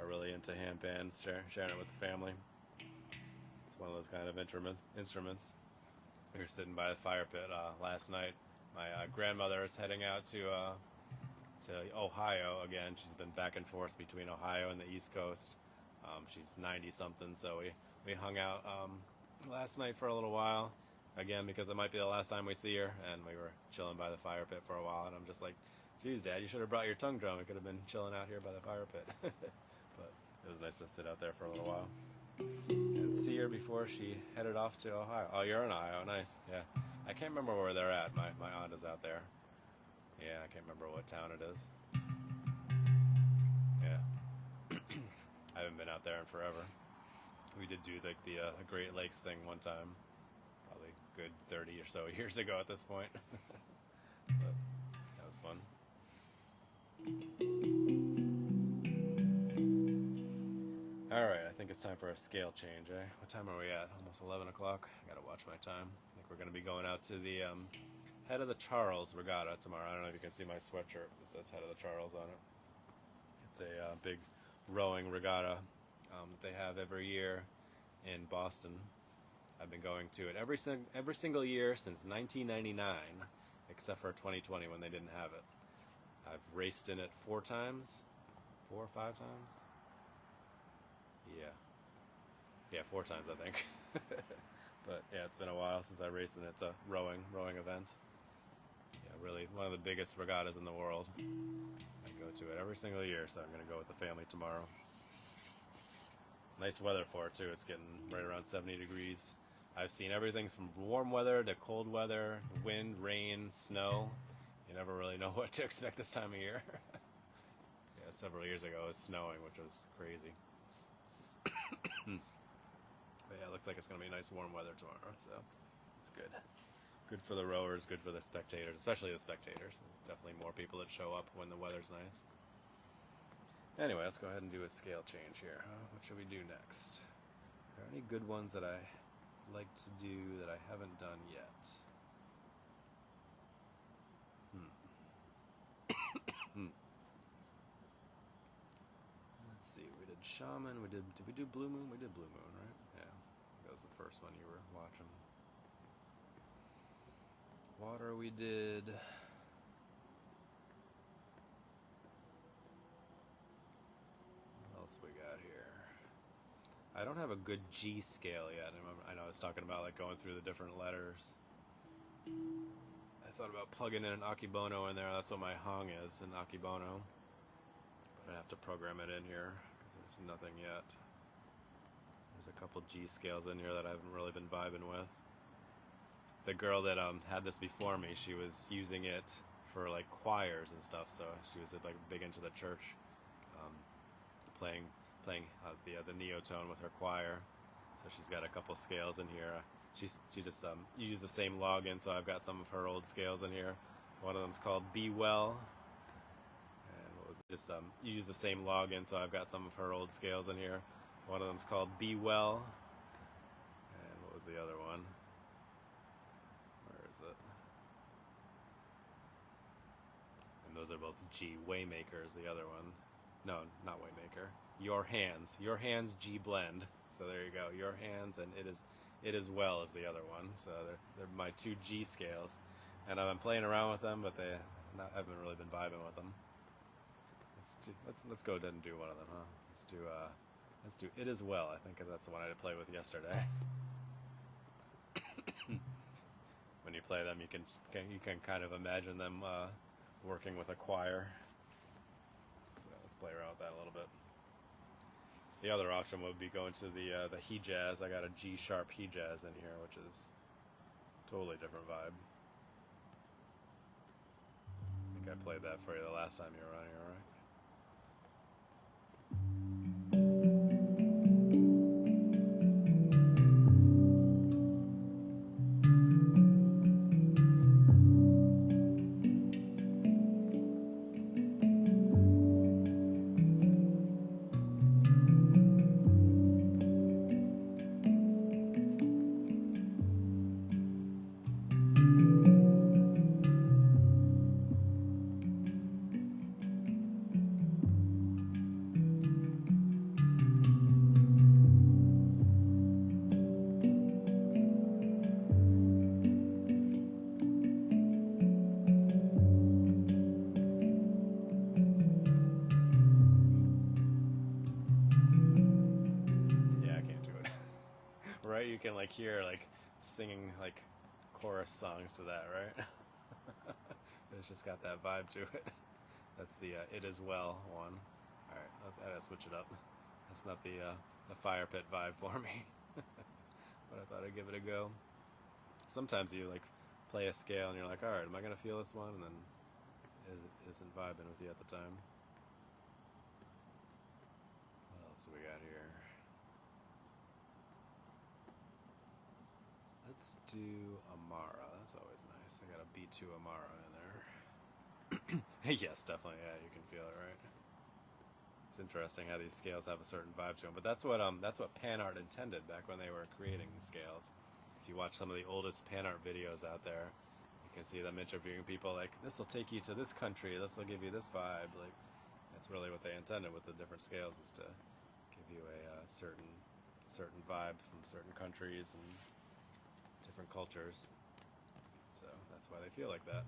are really into handpans sharing it with the family. It's one of those kind of instruments. We were sitting by the fire pit last night. My grandmother is heading out to Ohio again. She's been back and forth between Ohio and the East Coast. She's 90 something, so we hung out last night for a little while. again because it might be the last time we see her, and we were chilling by the fire pit for a while, and I'm just like, geez, Dad, you should have brought your tongue drum. We could have been chilling out here by the fire pit. But it was nice to sit out there for a little while and see her before she headed off to Ohio. Oh, you're in Ohio. Nice. Yeah. I can't remember where they're at. My aunt is out there. Yeah, I can't remember what town it is. Yeah. I haven't been out there in forever. We did do like the Great Lakes thing one time. Probably good 30 or so years ago at this point. But that was fun. Alright, I think it's time for a scale change, eh? What time are we at? Almost 11 o'clock? I gotta watch my time. I think we're gonna be going out to the Head of the Charles Regatta tomorrow. I don't know if you can see my sweatshirt. It says Head of the Charles on it. It's a big rowing regatta that they have every year in Boston. I've been going to it every single year since 1999, except for 2020 when they didn't have it. I've raced in it 4 times, 4 or 5 times. Yeah, 4 times I think. But yeah, it's been a while since I raced in it. It's a rowing event. Yeah, really one of the biggest regattas in the world. I go to it every single year, so I'm going to go with the family tomorrow. Nice weather for it too. It's getting right around 70 degrees. I've seen everything from warm weather to cold weather, wind, rain, snow. You never really know what to expect this time of year. Yeah, several years ago it was snowing, which was crazy. But yeah, it looks like it's going to be nice warm weather tomorrow, so it's good. Good for the rowers, good for the spectators, especially the spectators. Definitely more people that show up when the weather's nice. Anyway, let's go ahead and do a scale change here. What should we do next? Are there any good ones that I like to do that I haven't done yet? Let's see, we did Shaman, did we do Blue Moon? We did Blue Moon, right? Yeah, that was the first one you were watching. Water we did. What else we got here? I don't have a good G scale yet. I know I was talking about like going through the different letters. I thought about plugging in an Akibono in there. That's what my Hang is, an Akibono. But I have to program it in here because there's nothing yet. There's a couple G scales in here that I haven't really been vibing with. The girl that had this before me, she was using it for like choirs and stuff. So she was like big into the church, playing the Neotone with her choir. So she's got a couple scales in here. She just you use the same login, so I've got some of her old scales in here. One of them's called Be Well. And what was it? Just you use the same login, so I've got some of her old scales in here. One of them's called Be Well. And what was the other one? Where is it? And those are both G. Waymaker's the other one. No, not Waymaker. Your Hands G Blend. So there you go. Your Hands and It Is Well is the other one. So they're my 2 G scales, and I've been playing around with them, but I haven't really been vibing with them. Let's go ahead and do one of them, huh? Let's do It Is Well. I think that's the one I had to play with yesterday. When you play them, you can kind of imagine them working with a choir. So let's play around with that a little bit. The other option would be going to the Hejaz. I got a G sharp Hejaz in here, which is totally different vibe. I think I played that for you the last time you were on here, right? You can like hear like singing like chorus songs to that, right? It's just got that vibe to it. That's the It Is Well one. Alright, I gotta switch it up. That's not the fire pit vibe for me. But I thought I'd give it a go. Sometimes you like play a scale and you're like, alright, am I gonna feel this one? And then it isn't vibing with you at the time. What else do we got here? Let's do Amara. That's always nice. I got a B2 Amara in there. Yes, definitely. Yeah, you can feel it, right? It's interesting how these scales have a certain vibe to them. But that's what PANArt intended back when they were creating the scales. If you watch some of the oldest PANArt videos out there, you can see them interviewing people like, this will take you to this country, this will give you this vibe. Like, that's really what they intended with the different scales, is to give you a certain vibe from certain countries and different cultures. So that's why they feel like that.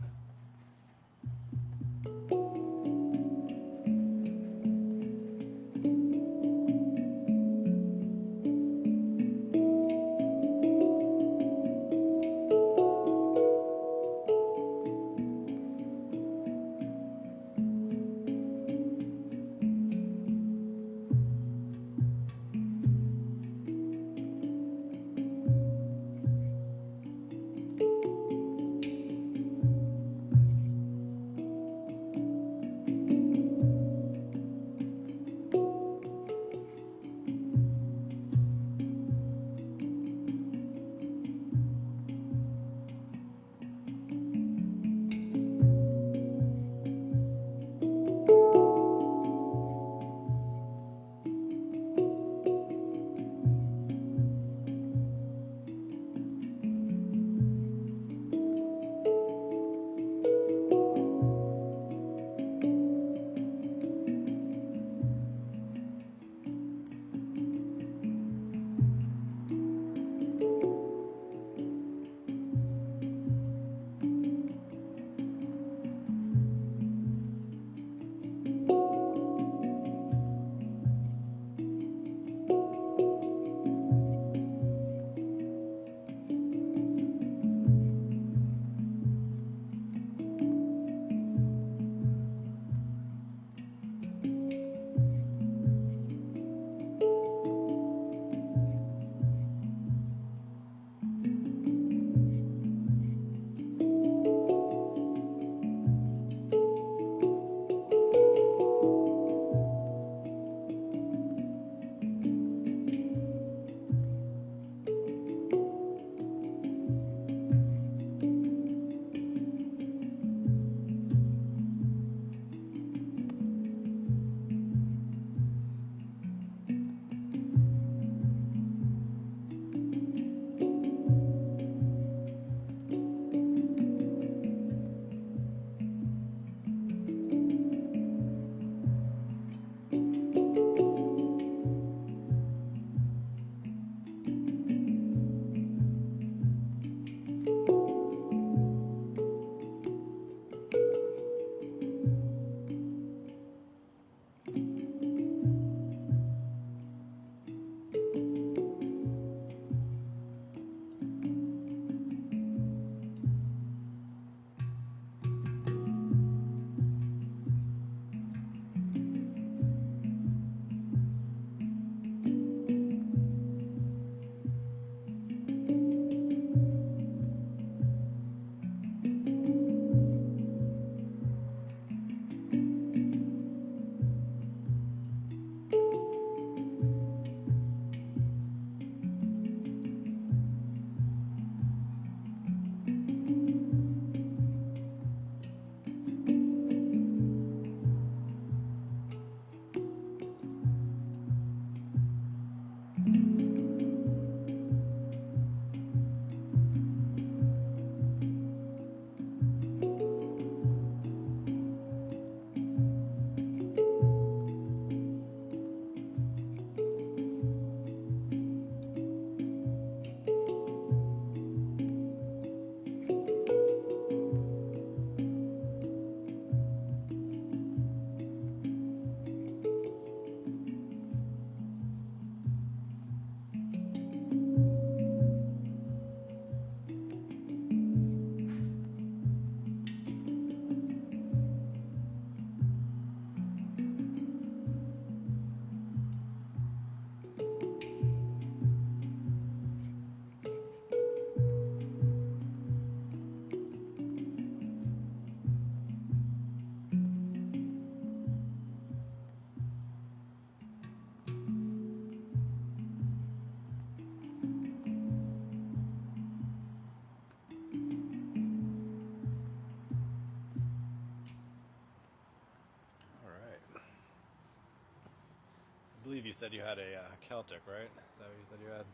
believe you said you had a Celtic, right? Is that what you said you had?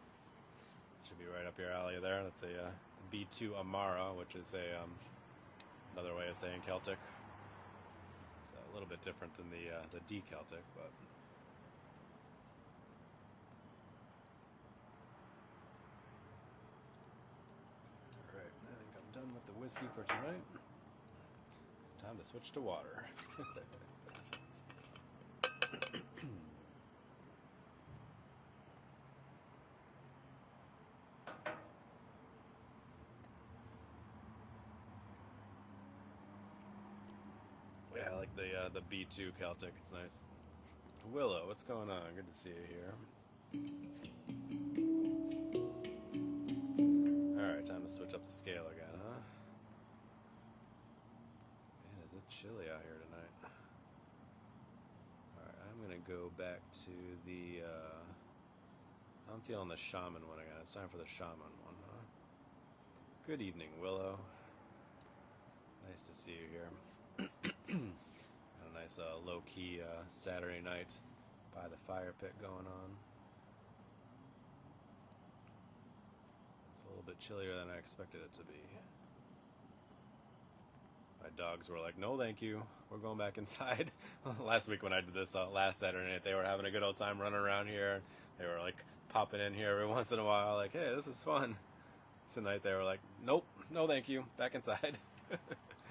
Should be right up your alley there. That's a B2 Amara, which is a another way of saying Celtic. It's a little bit different than the D Celtic, but. All right, I think I'm done with the whiskey for tonight. It's time to switch to water. Yeah, I like the B2 Celtic. It's nice. Willow, what's going on? Good to see you here. Alright, time to switch up the scale again, huh? Man, is it chilly out here tonight. Alright, I'm gonna go back to the I'm feeling the shaman one again. It's time for the shaman one, huh? Good evening, Willow. Nice to see you here. Got a nice low-key Saturday night by the fire pit going on. It's a little bit chillier than I expected it to be. My dogs were like, no thank you, we're going back inside. Last week when I did this last Saturday night, they were having a good old time running around here. They were like popping in here every once in a while like, hey, this is fun. Tonight they were like, nope, no thank you, back inside.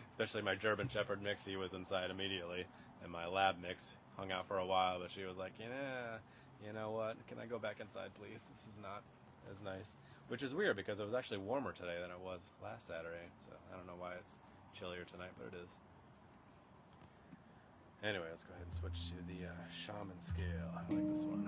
Especially my German Shepherd mix, he was inside immediately. And my lab mix hung out for a while, but she was like, yeah, you know what, can I go back inside please? This is not as nice. Which is weird because it was actually warmer today than it was last Saturday. So I don't know why it's chillier tonight, but it is. Anyway, let's go ahead and switch to the shaman scale. I like this one.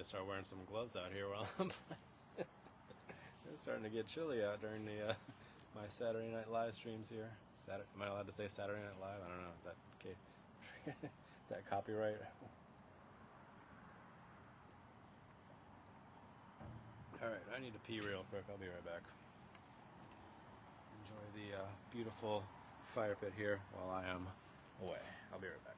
start wearing some gloves out here while I'm playing. It's starting to get chilly out during the my Saturday night live streams here. Am I allowed to say Saturday Night Live? I don't know. Is that okay? Is that copyright? Alright, I need to pee real quick. I'll be right back. Enjoy the beautiful fire pit here while I am away. I'll be right back.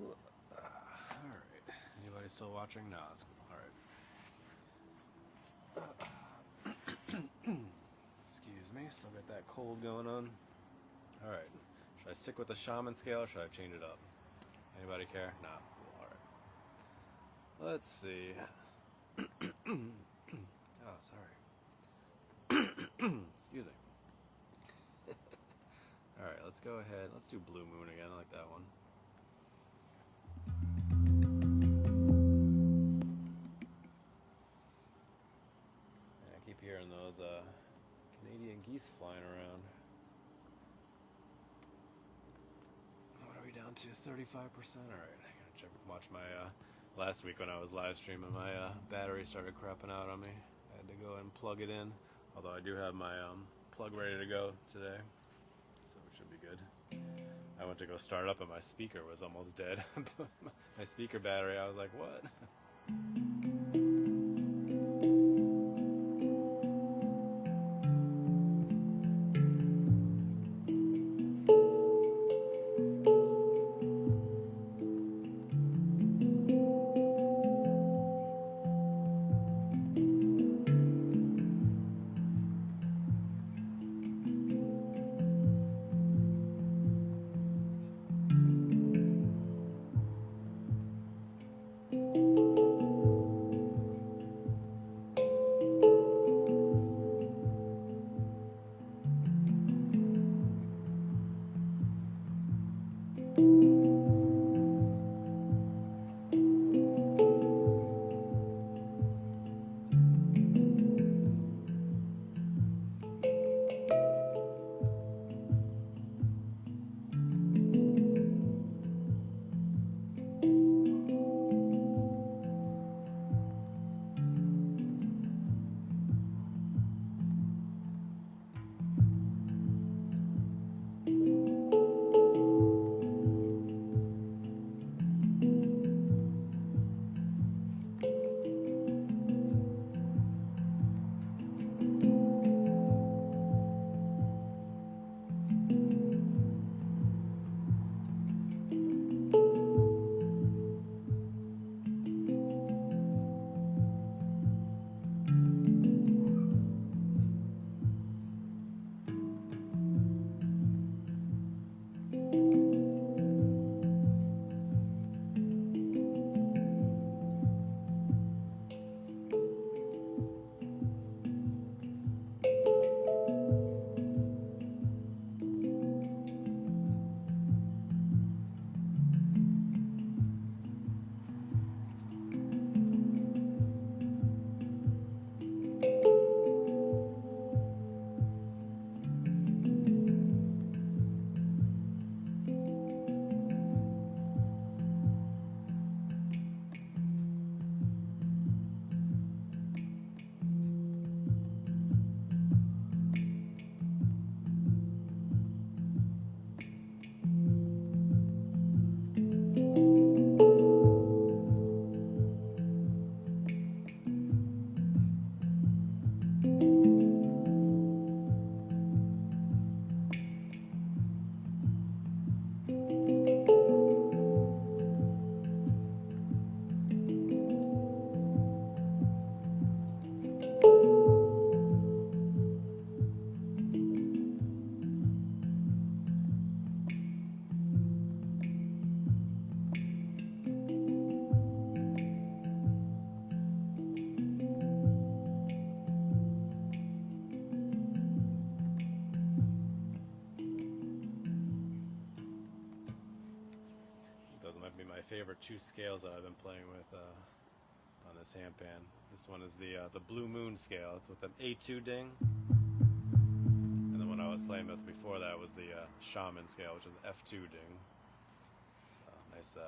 Alright. Anybody still watching? No, that's cool. Alright. Excuse me, still got that cold going on. Alright. Should I stick with the shaman scale or should I change it up? Anybody care? No. Cool. Alright. Let's see. Oh, sorry. Excuse me. Alright, let's go ahead. Let's do Blue Moon again. I like that one. Yeah, I keep hearing those Canadian geese flying around. What are we down to? 35%? Alright, I gotta check, watch my, last week when I was live streaming, my battery started crapping out on me. I had to go and plug it in. Although I do have my plug ready to go today. So it should be good. I went to go start up and my speaker was almost dead. My speaker battery, I was like, what? my favorite two scales that I've been playing with on this handpan. This one is the Blue Moon scale. It's with an A2 ding. And the one I was playing with before that was the Shaman scale, which is an F2 ding. So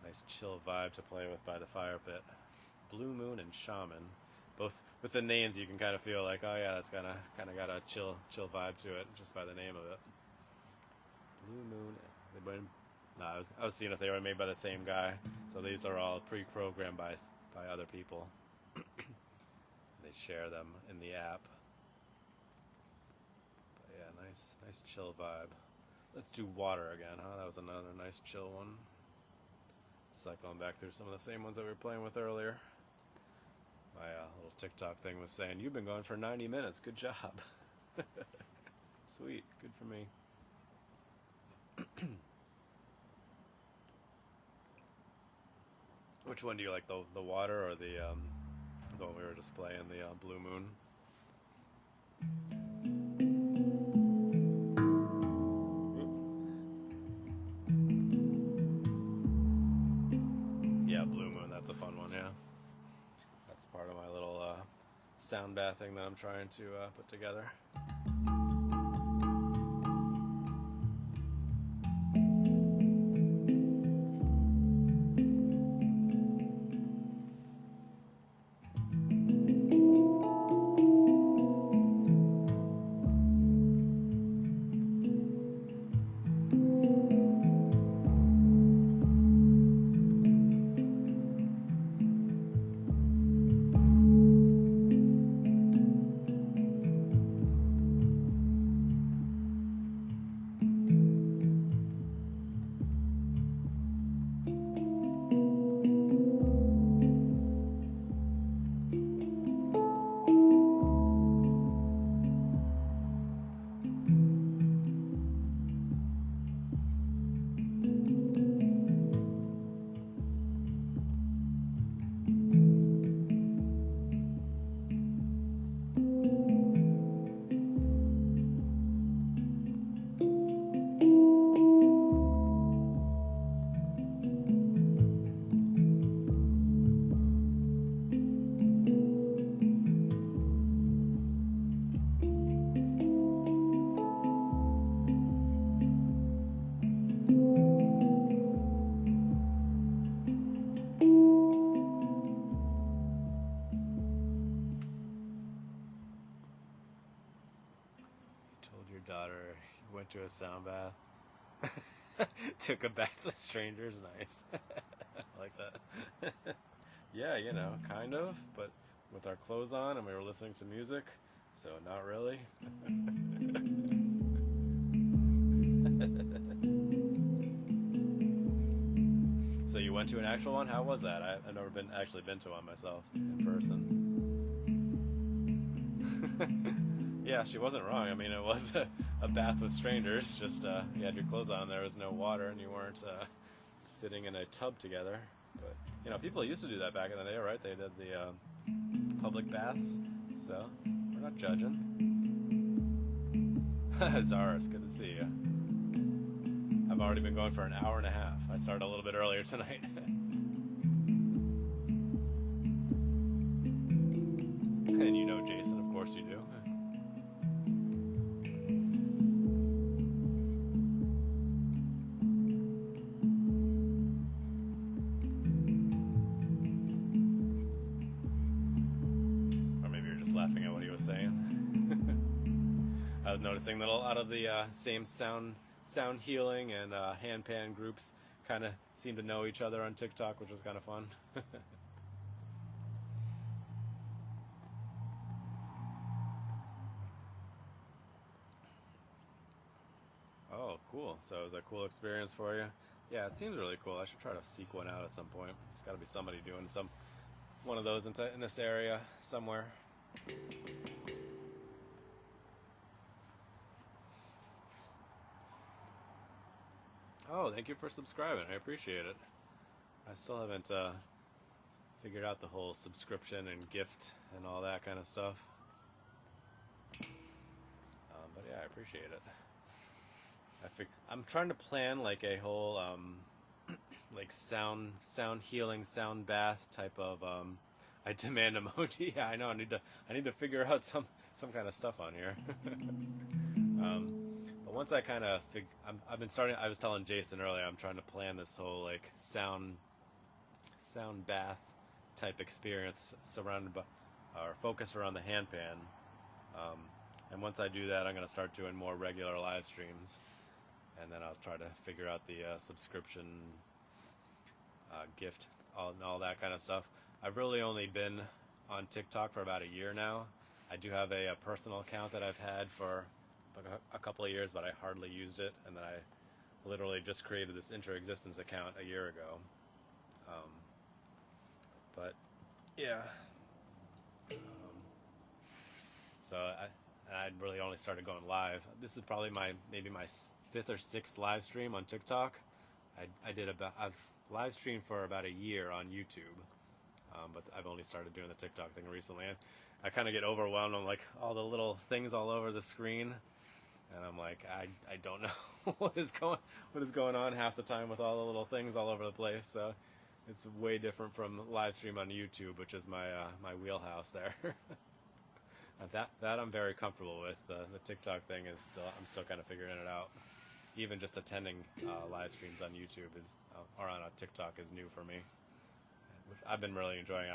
nice chill vibe to play with by the fire pit. Blue Moon and Shaman. Both with the names you can kind of feel like, oh yeah, that's kind of got a chill vibe to it just by the name of it. Blue Moon. No, I was seeing if they were made by the same guy. So these are all pre-programmed by other people. They share them in the app. But yeah, nice chill vibe. Let's do water again, huh? That was another nice chill one. Cycling back through some of the same ones that we were playing with earlier. My little TikTok thing was saying, you've been going for 90 minutes. Good job. Sweet. Good for me. Which one do you like, the water or the one we were just playing, the Blue Moon? Yeah, Blue Moon, that's a fun one, yeah. That's part of my little sound bath thing that I'm trying to put together. Daughter went to a sound bath. Took a bath with strangers. Nice. I like that. Yeah, you know, kind of, but with our clothes on and we were listening to music, so not really. So you went to an actual one? How was that? I've never actually been to one myself in person. Yeah, she wasn't wrong. I mean, it was a bath with strangers. Just you had your clothes on. There was no water, and you weren't sitting in a tub together. But you know, people used to do that back in the day, right? They did the public baths. So we're not judging. Zara, it's good to see you. I've already been going for an hour and a half. I started a little bit earlier tonight. And you know Jason, of course you do. Or maybe you're just laughing at what he was saying. I was noticing that a lot of the same sound healing and handpan groups kind of seem to know each other on TikTok, which was kind of fun. Oh, cool. So it was a cool experience for you? Yeah, it seems really cool. I should try to seek one out at some point. There's got to be somebody doing one of those in this area somewhere. Oh, thank you for subscribing. I appreciate it. I still haven't figured out the whole subscription and gift and all that kind of stuff. But yeah, I appreciate it. I'm trying to plan like a whole like sound healing, sound bath type of I demand emoji. Yeah, I know. I need to figure out some kind of stuff on here. But once I kind of I've been starting. I was telling Jason earlier. I'm trying to plan this whole like sound bath type experience surrounded by or focus around the handpan. And once I do that, I'm going to start doing more regular live streams, and then I'll try to figure out the subscription gift, all that kind of stuff. I've really only been on TikTok for about a year now. I do have a personal account that I've had for a couple of years, but I hardly used it, and then I literally just created this inter-existence account a year ago. But yeah, so I really only started going live. This is probably maybe my 5th or 6th live stream on TikTok. I've live streamed for about a year on YouTube, but I've only started doing the TikTok thing recently. I kind of get overwhelmed on like all the little things all over the screen, and I'm like, I don't know what is going on half the time with all the little things all over the place. So it's way different from live stream on YouTube, which is my wheelhouse there. That I'm very comfortable with. The TikTok thing is I'm still kind of figuring it out. Even just attending live streams on YouTube or on a TikTok is new for me. Which I've been really enjoying.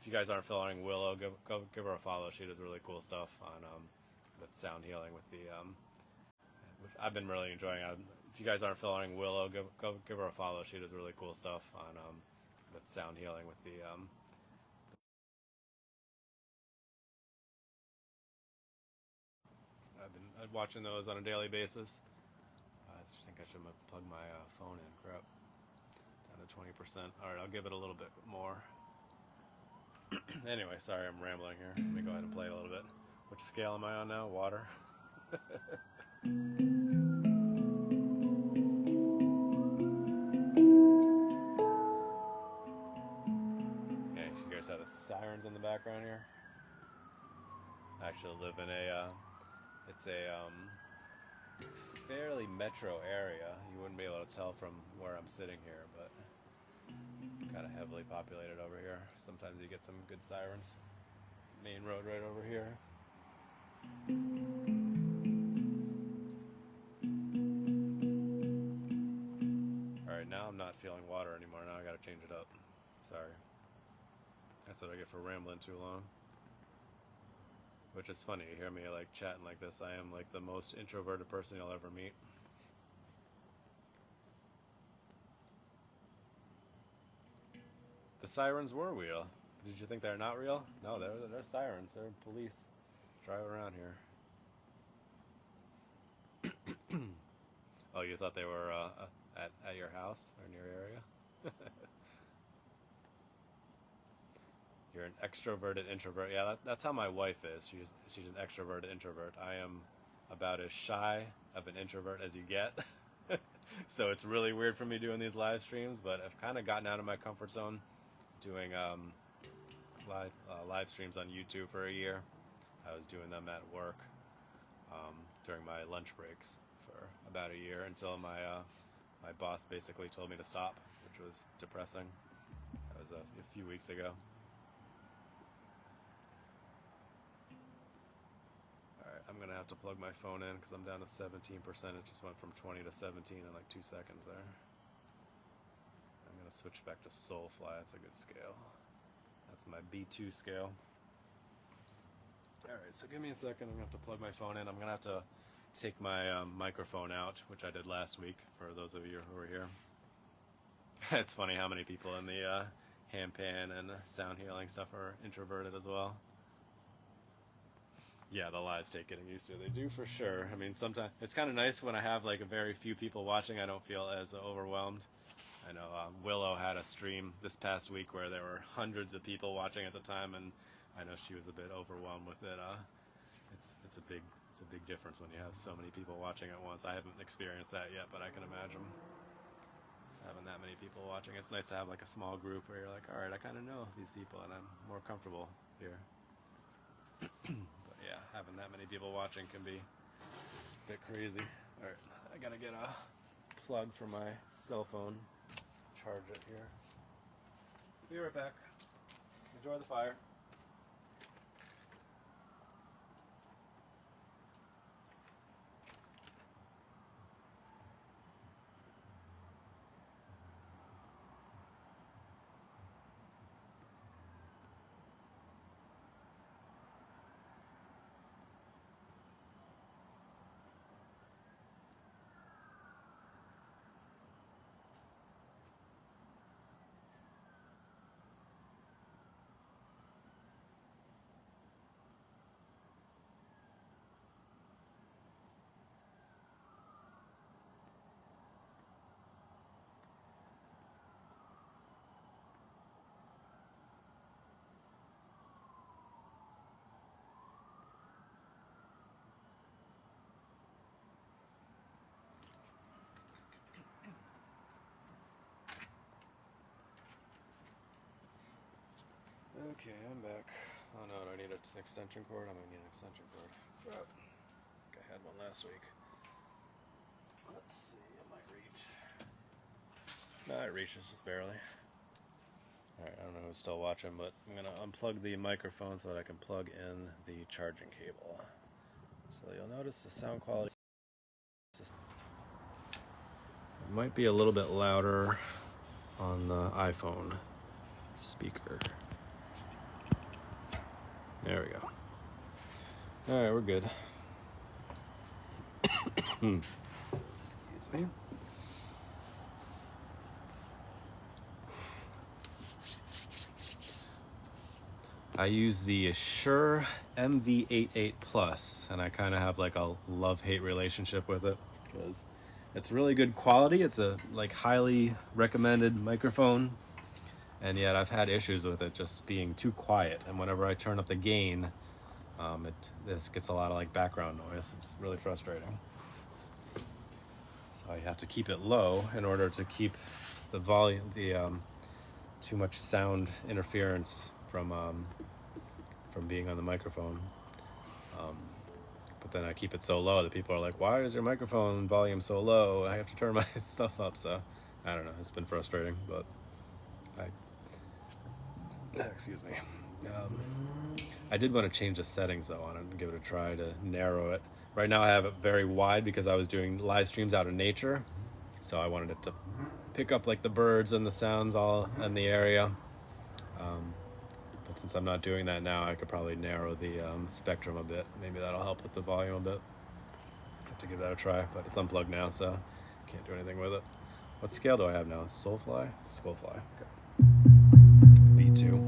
If you guys aren't following Willow, go give her a follow. She does really cool stuff on with sound healing with the. Which I've been really enjoying. If you guys aren't following Willow, go give her a follow. She does really cool stuff on with sound healing with the. I've been watching those on a daily basis. I just think I should plug my phone in. Crap. Down to 20%. Alright, I'll give it a little bit more. Anyway, sorry I'm rambling here. Let me go ahead and play it a little bit. Which scale am I on now? Water. Okay, so you guys have the sirens in the background here. I actually live in it's a fairly metro area. You wouldn't be able to tell from where I'm sitting here, but it's kind of heavily populated over here. Sometimes you get some good sirens. Main road right over here. Alright, now I'm not feeling water anymore. Now I gotta change it up. Sorry. That's what I get for rambling too long. Which is funny, you hear me like chatting like this. I am like the most introverted person you'll ever meet. The sirens were real. Did you think they're not real? No, they're sirens. They're police driving around here. Oh, you thought they were at your house or near your area? You're an extroverted introvert. Yeah, that's how my wife is. She's an extroverted introvert. I am about as shy of an introvert as you get. So it's really weird for me doing these live streams, but I've kind of gotten out of my comfort zone doing live streams on YouTube for a year. I was doing them at work during my lunch breaks for about a year until my boss basically told me to stop, which was depressing. That was a few weeks ago. I'm going to have to plug my phone in because I'm down to 17%. It just went from 20 to 17 in like 2 seconds there. I'm going to switch back to Soulfly. That's a good scale. That's my B2 scale. Alright, so give me a second. I'm going to have to plug my phone in. I'm going to have to take my microphone out, which I did last week for those of you who were here. It's funny how many people in the handpan and sound healing stuff are introverted as well. Yeah, the lives take getting used to. They do for sure. I mean, sometimes it's kind of nice when I have like a very few people watching. I don't feel as overwhelmed. I know Willow had a stream this past week where there were hundreds of people watching at the time, and I know she was a bit overwhelmed with it. It's a big difference when you have so many people watching at once. I haven't experienced that yet, but I can imagine just having that many people watching. It's nice to have like a small group where you're like, all right, I kind of know these people, and I'm more comfortable here. Yeah, having that many people watching can be a bit crazy. Alright, I gotta get a plug for my cell phone charge it here. Be right back. Enjoy the fire. Okay, I'm back. Oh no, I need an extension cord. I'm gonna need an extension cord. Crap. I think I had one last week. Let's see, it might reach. No, it reaches just barely. Alright, I don't know who's still watching, but I'm gonna unplug the microphone so that I can plug in the charging cable. So you'll notice the sound quality. It might be a little bit louder on the iPhone speaker. There we go. Alright, we're good. Excuse me. I use the Shure MV88 Plus, and I kind of have like a love-hate relationship with it because it's really good quality. It's a like highly recommended microphone. And yet I've had issues with it just being too quiet. And whenever I turn up the gain, this gets a lot of like background noise. It's really frustrating. So I have to keep it low in order to keep the volume, too much sound interference from being on the microphone. But then I keep it so low that people are like, why is your microphone volume so low? I have to turn my stuff up. So I don't know, it's been frustrating, but excuse me. I did want to change the settings though on it and give it a try to narrow it. Right now I have it very wide because I was doing live streams out in nature. So I wanted it to pick up like the birds and the sounds all in the area. But since I'm not doing that now, I could probably narrow the spectrum a bit. Maybe that'll help with the volume a bit. I have to give that a try, but it's unplugged now, so can't do anything with it. What scale do I have now? Soulfly? Skullfly. Okay. B2.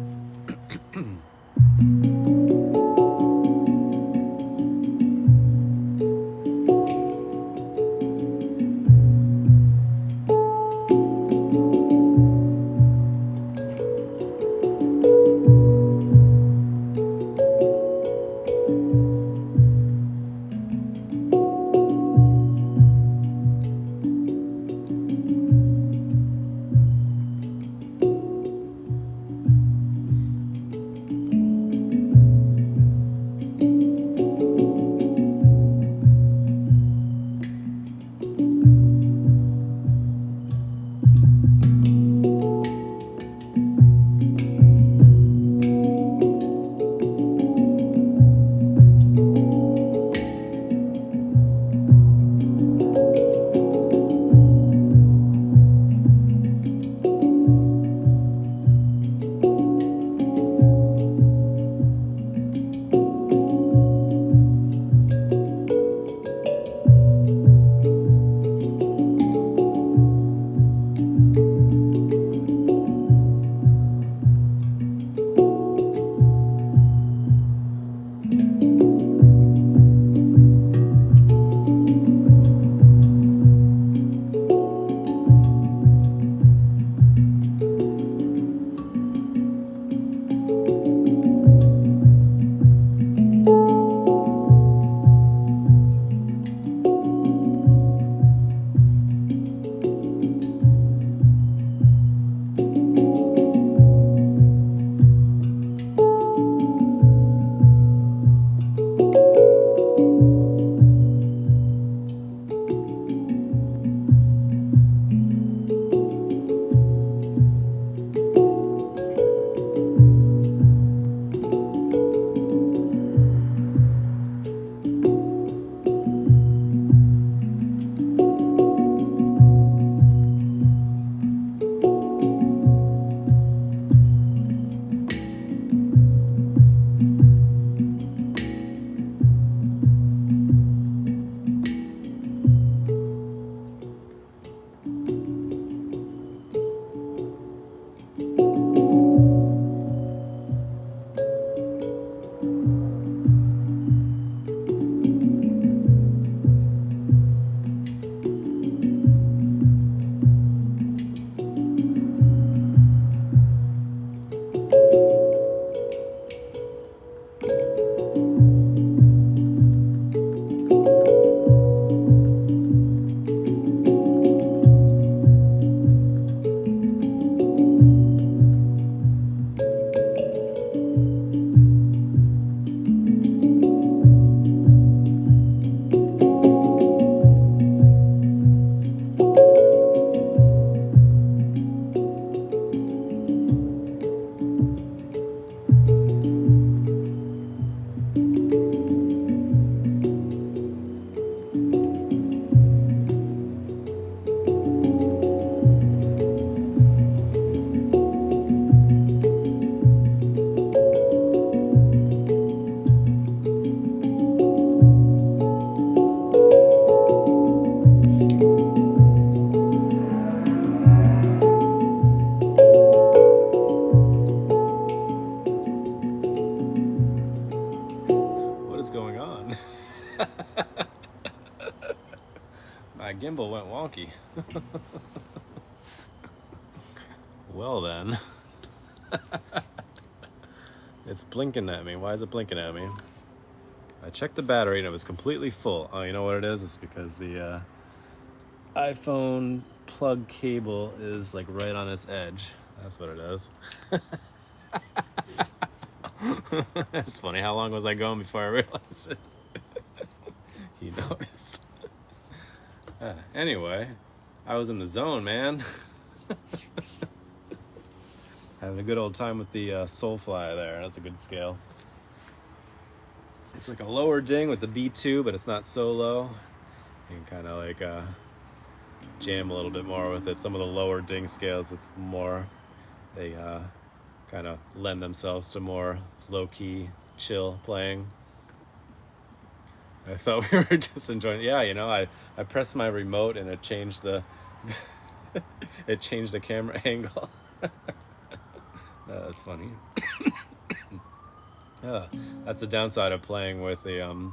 Well then. It's blinking at me. Why is it blinking at me? I checked the battery and it was completely full. Oh, you know what it is? It's because the iPhone plug cable is like right on its edge. That's what it is. It's funny. How long was I going before I realized it? He noticed. Anyway, I was in the zone, man. Having a good old time with the Soulfly there. That's a good scale. It's like a lower ding with the B2, but it's not so low. You can kind of like jam a little bit more with it. Some of the lower ding scales, it's more, they kind of lend themselves to more low-key, chill playing. I thought we were just enjoying. Yeah, you know, I pressed my remote and it changed the it changed the camera angle. That's funny. That's the downside of playing with the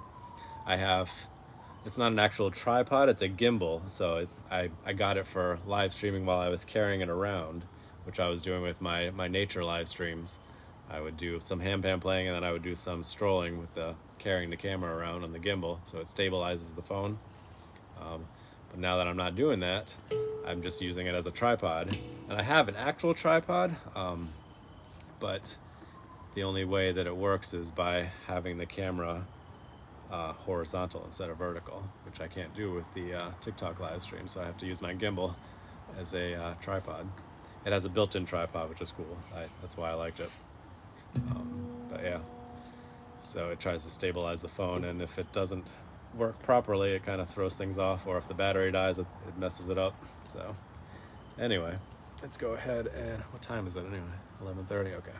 it's not an actual tripod, it's a gimbal. So I got it for live streaming while I was carrying it around, which I was doing with my nature live streams. I would do some handpan playing and then I would do some strolling with carrying the camera around on the gimbal, so it stabilizes the phone. But now that I'm not doing that, I'm just using it as a tripod. And I have an actual tripod, but the only way that it works is by having the camera horizontal instead of vertical, which I can't do with the TikTok live stream, so I have to use my gimbal as a tripod. It has a built-in tripod, which is cool. That's why I liked it. But yeah, so it tries to stabilize the phone, and if it doesn't work properly, it kind of throws things off, or if the battery dies, it messes it up. So anyway, let's go ahead and, what time is it anyway? 11:30, okay.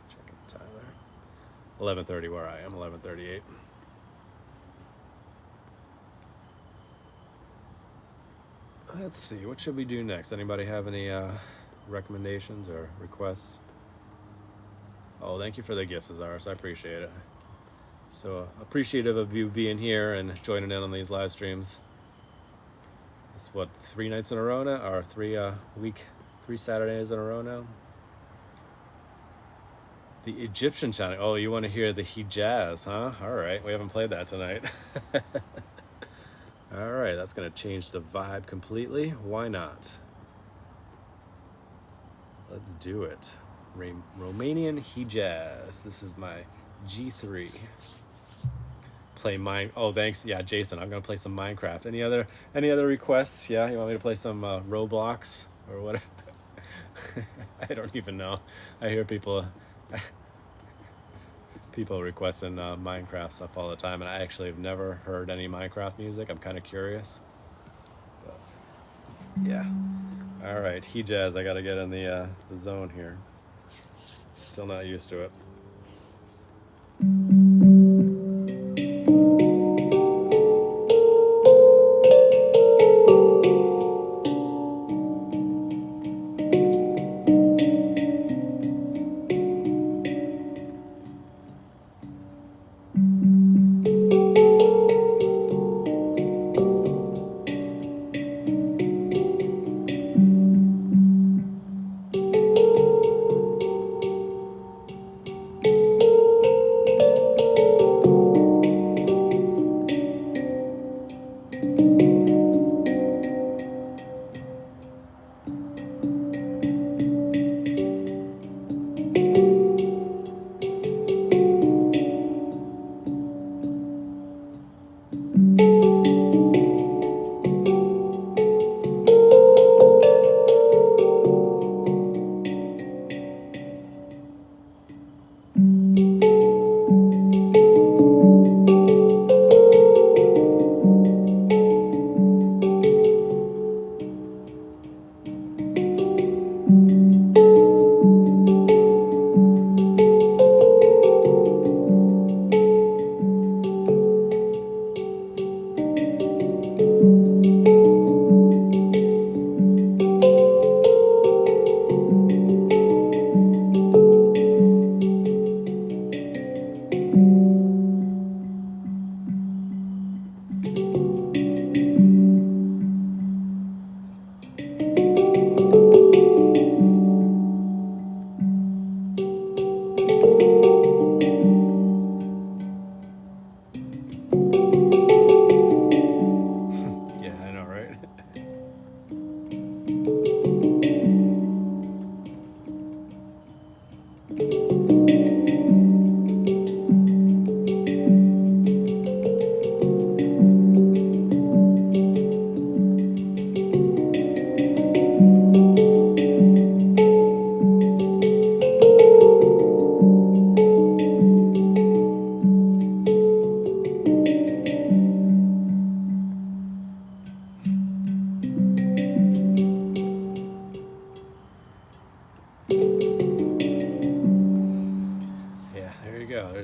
Checking the time there. 11:30 where I am, 11:38. Let's see, what should we do next? Anybody have any recommendations or requests? Oh, thank you for the gifts, Azaris. I appreciate it. So appreciative of you being here and joining in on these live streams. It's what, 3 nights in a row now, or 3 Saturdays in a row now. The Egyptian channel. Oh, you want to hear the Hijaz, huh? All right, we haven't played that tonight. All right, that's gonna change the vibe completely. Why not? Let's do it. Romanian Hijaz. This is my G3. Play mine. Oh, thanks. Yeah, Jason. I'm gonna play some Minecraft. Any other requests? Yeah, you want me to play some Roblox or whatever? I don't even know. I hear people requesting Minecraft stuff all the time, and I actually have never heard any Minecraft music. I'm kind of curious. But yeah. All right, Hijaz. I got to get in the zone here. Still not used to it.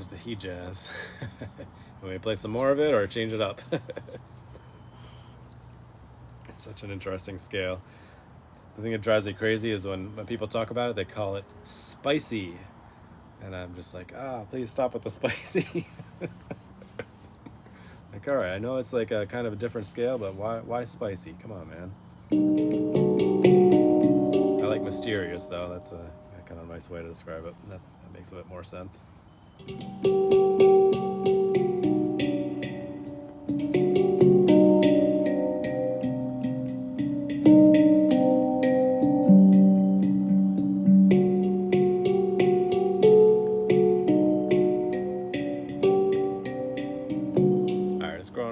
There's the heat jazz. Want me to play some more of it or change it up? It's such an interesting scale. The thing that drives me crazy is when people talk about it, they call it spicy. And I'm just like, please stop with the spicy. Like, all right, I know it's like a kind of a different scale, but why spicy? Come on, man. I like mysterious, though. That's a kind of nice way to describe it. That makes a bit more sense.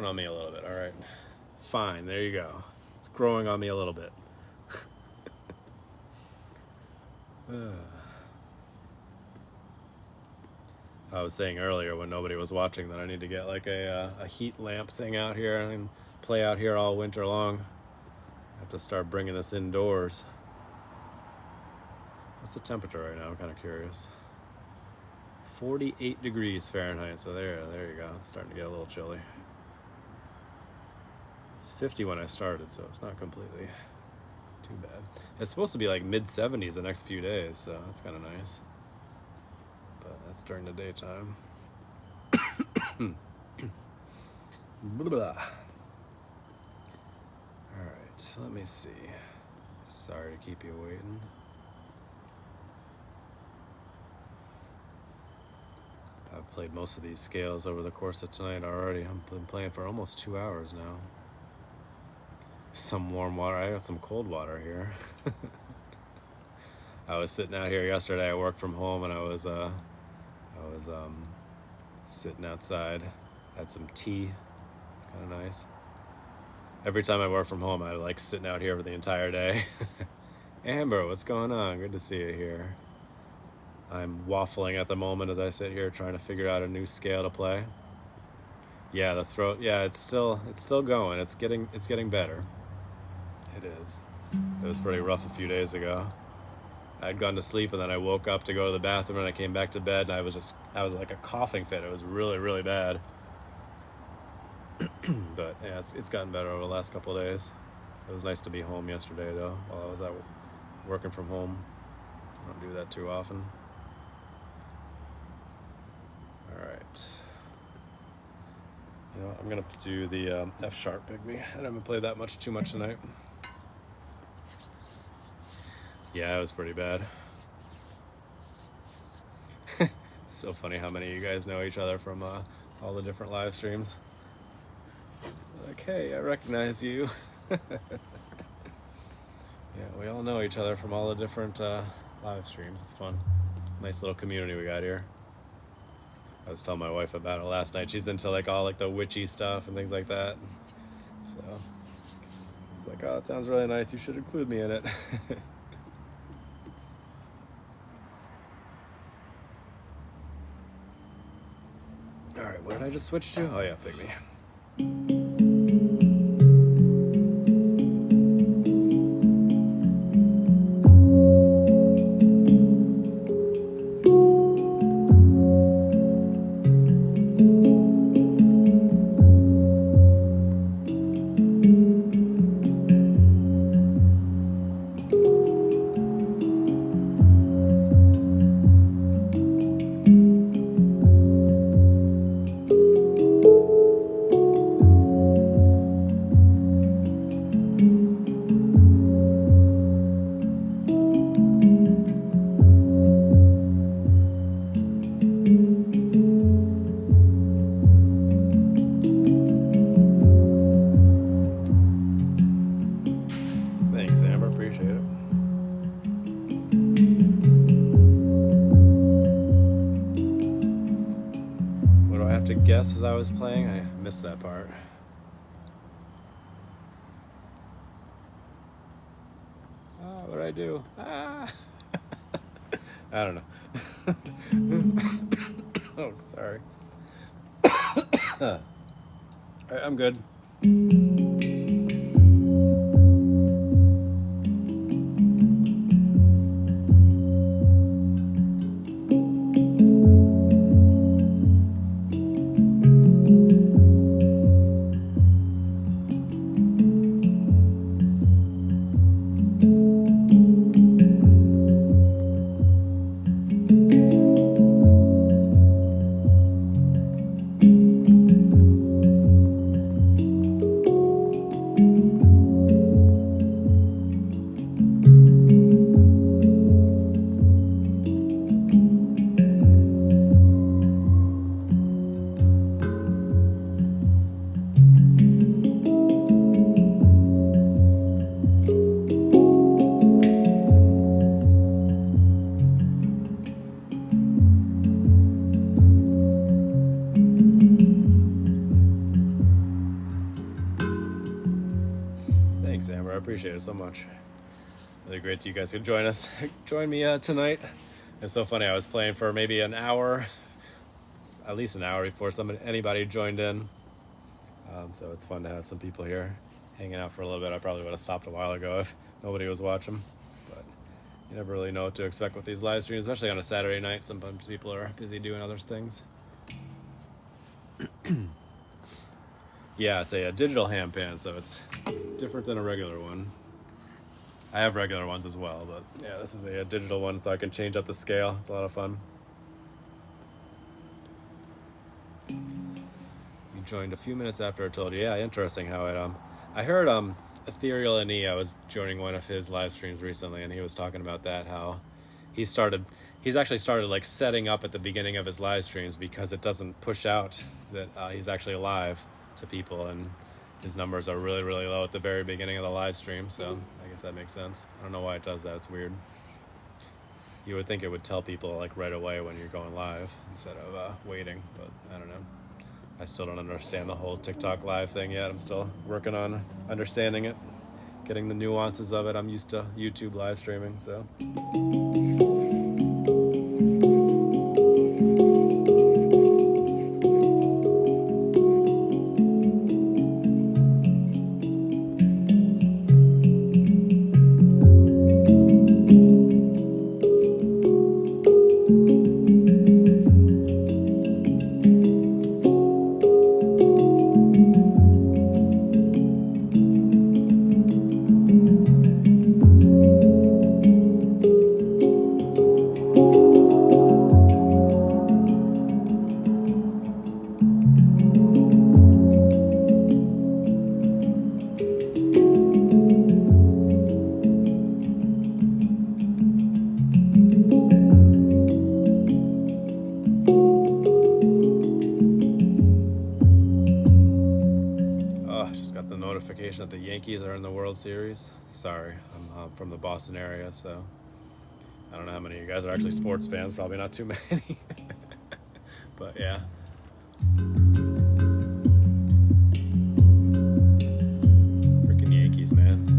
On me a little bit. All right, fine, there you go. It's growing on me a little bit. I was saying earlier when nobody was watching that I need to get like a heat lamp thing out here and play out here all winter long. I have to start bringing this indoors. What's the temperature right now? I'm kind of curious. 48 degrees Fahrenheit, so there you go. It's starting to get a little chilly. It's 50 when I started, so it's not completely too bad. It's supposed to be like mid-70s the next few days, so that's kind of nice. But that's during the daytime. Blah. All right, let me see. Sorry to keep you waiting. I've played most of these scales over the course of tonight already. I've been playing for almost 2 hours now. Some warm water. I got some cold water here. I was sitting out here yesterday. I worked from home and I was sitting outside. Had some tea. It's kind of nice. Every time I work from home, I like sitting out here for the entire day. Amber, what's going on? Good to see you here. I'm waffling at the moment as I sit here trying to figure out a new scale to play. Yeah, the throat. Yeah, it's still going. It's getting better. It is. It was pretty rough a few days ago. I'd gone to sleep and then I woke up to go to the bathroom and I came back to bed and I was like a coughing fit. It was really, really bad. But yeah, it's gotten better over the last couple of days. It was nice to be home yesterday though, while I was out working from home. I don't do that too often. All right. You know what, I'm gonna do the F sharp pygmy. I haven't played that too much tonight. Yeah, it was pretty bad. It's so funny how many of you guys know each other from all the different live streams. Like, hey, I recognize you. Yeah, we all know each other from all the different live streams. It's fun. Nice little community we got here. I was telling my wife about it last night. She's into like all like the witchy stuff and things like that. So I was like, oh, it sounds really nice. You should include me in it. All right, what did I just switch to? Oh yeah, pygmy. Guess as I was playing, I missed that part. What did I do? I don't know. Oh, sorry. All right, I'm good. appreciate it so much. Really great that you guys could join me tonight. It's so funny, I was playing for maybe an hour, at least an hour before anybody joined in. So it's fun to have some people here hanging out for a little bit. I probably would have stopped a while ago if nobody was watching, but you never really know what to expect with these live streams, especially on a Saturday night. Sometimes people are busy doing other things. Yeah, it's a digital handpan, so it's different than a regular one. I have regular ones as well, but yeah, this is a digital one, so I can change up the scale. It's a lot of fun. You joined a few minutes after I told you. Yeah, interesting how it I heard Ethereal and I was joining one of his live streams recently, and he was talking about that, how he's actually started like setting up at the beginning of his live streams because it doesn't push out that he's actually live to people, and his numbers are really, really low at the very beginning of the live stream, so I guess that makes sense. I don't know why it does that. It's weird. You would think it would tell people like right away when you're going live instead of waiting, but I don't know. I still don't understand the whole TikTok live thing yet. I'm still working on understanding it, getting the nuances of it. I'm used to YouTube live streaming, so. That the Yankees are in the World Series. Sorry, I'm from the Boston area, so I don't know how many of you guys are actually sports fans. Probably not too many. But yeah. Freaking Yankees, man.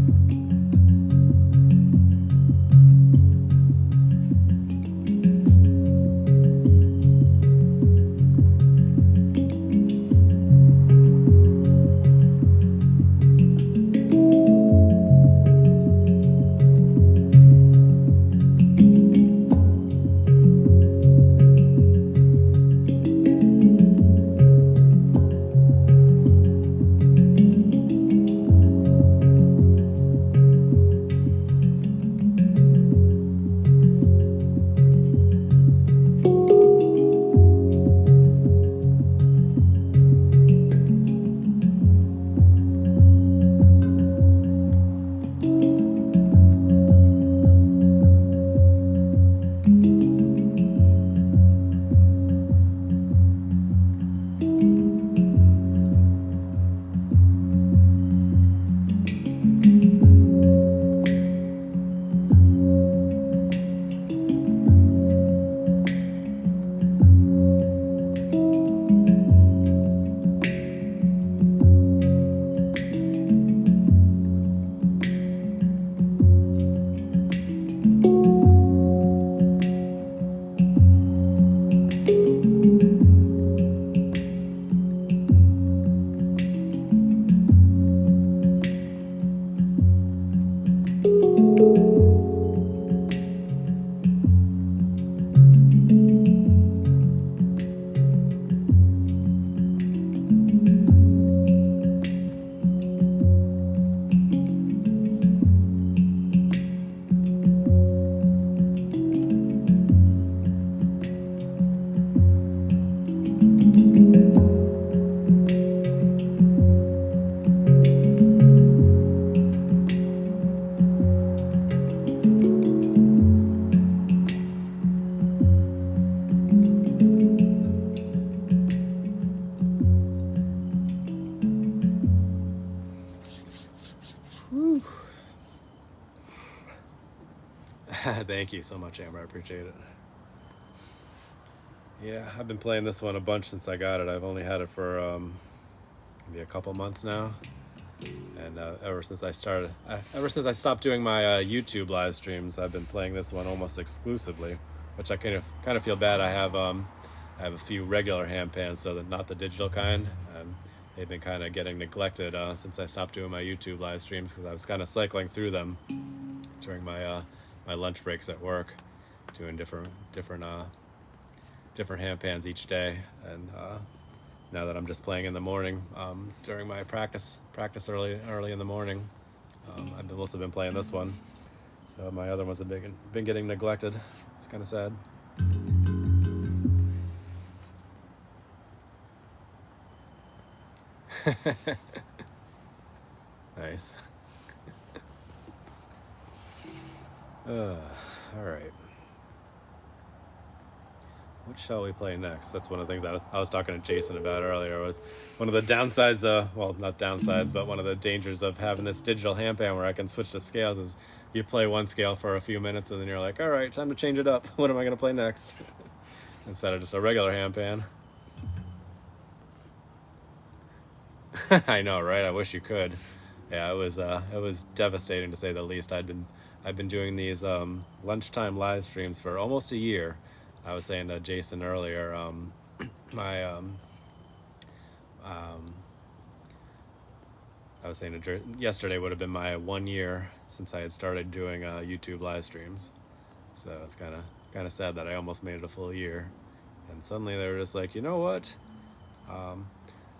Thank you so much, Amber. I appreciate it. Yeah, I've been playing this one a bunch since I got it. I've only had it for maybe a couple months now. And ever since I stopped doing my YouTube live streams, I've been playing this one almost exclusively, which I kind of feel bad. I have a few regular handpans, so that not the digital kind. They've been kind of getting neglected since I stopped doing my YouTube live streams, because I was kind of cycling through them during my my lunch breaks at work, doing different handpans each day. And now that I'm just playing in the morning during my practice early in the morning, I've also been playing this one. So my other ones have been getting neglected. It's kind of sad. Nice. All right. What shall we play next? That's one of the things I was talking to Jason about earlier. Was one of the downsides, well, not downsides, but one of the dangers of having this digital handpan where I can switch to scales is you play one scale for a few minutes and then you're like, all right, time to change it up. What am I going to play next? Instead of just a regular handpan. I know, right? I wish you could. Yeah, it was devastating to say the least. I've been doing these lunchtime live streams for almost a year. I was saying to Jason earlier, I was saying yesterday would have been my 1 year since I had started doing YouTube live streams. So it's kind of sad that I almost made it a full year. And suddenly they were just like, you know what?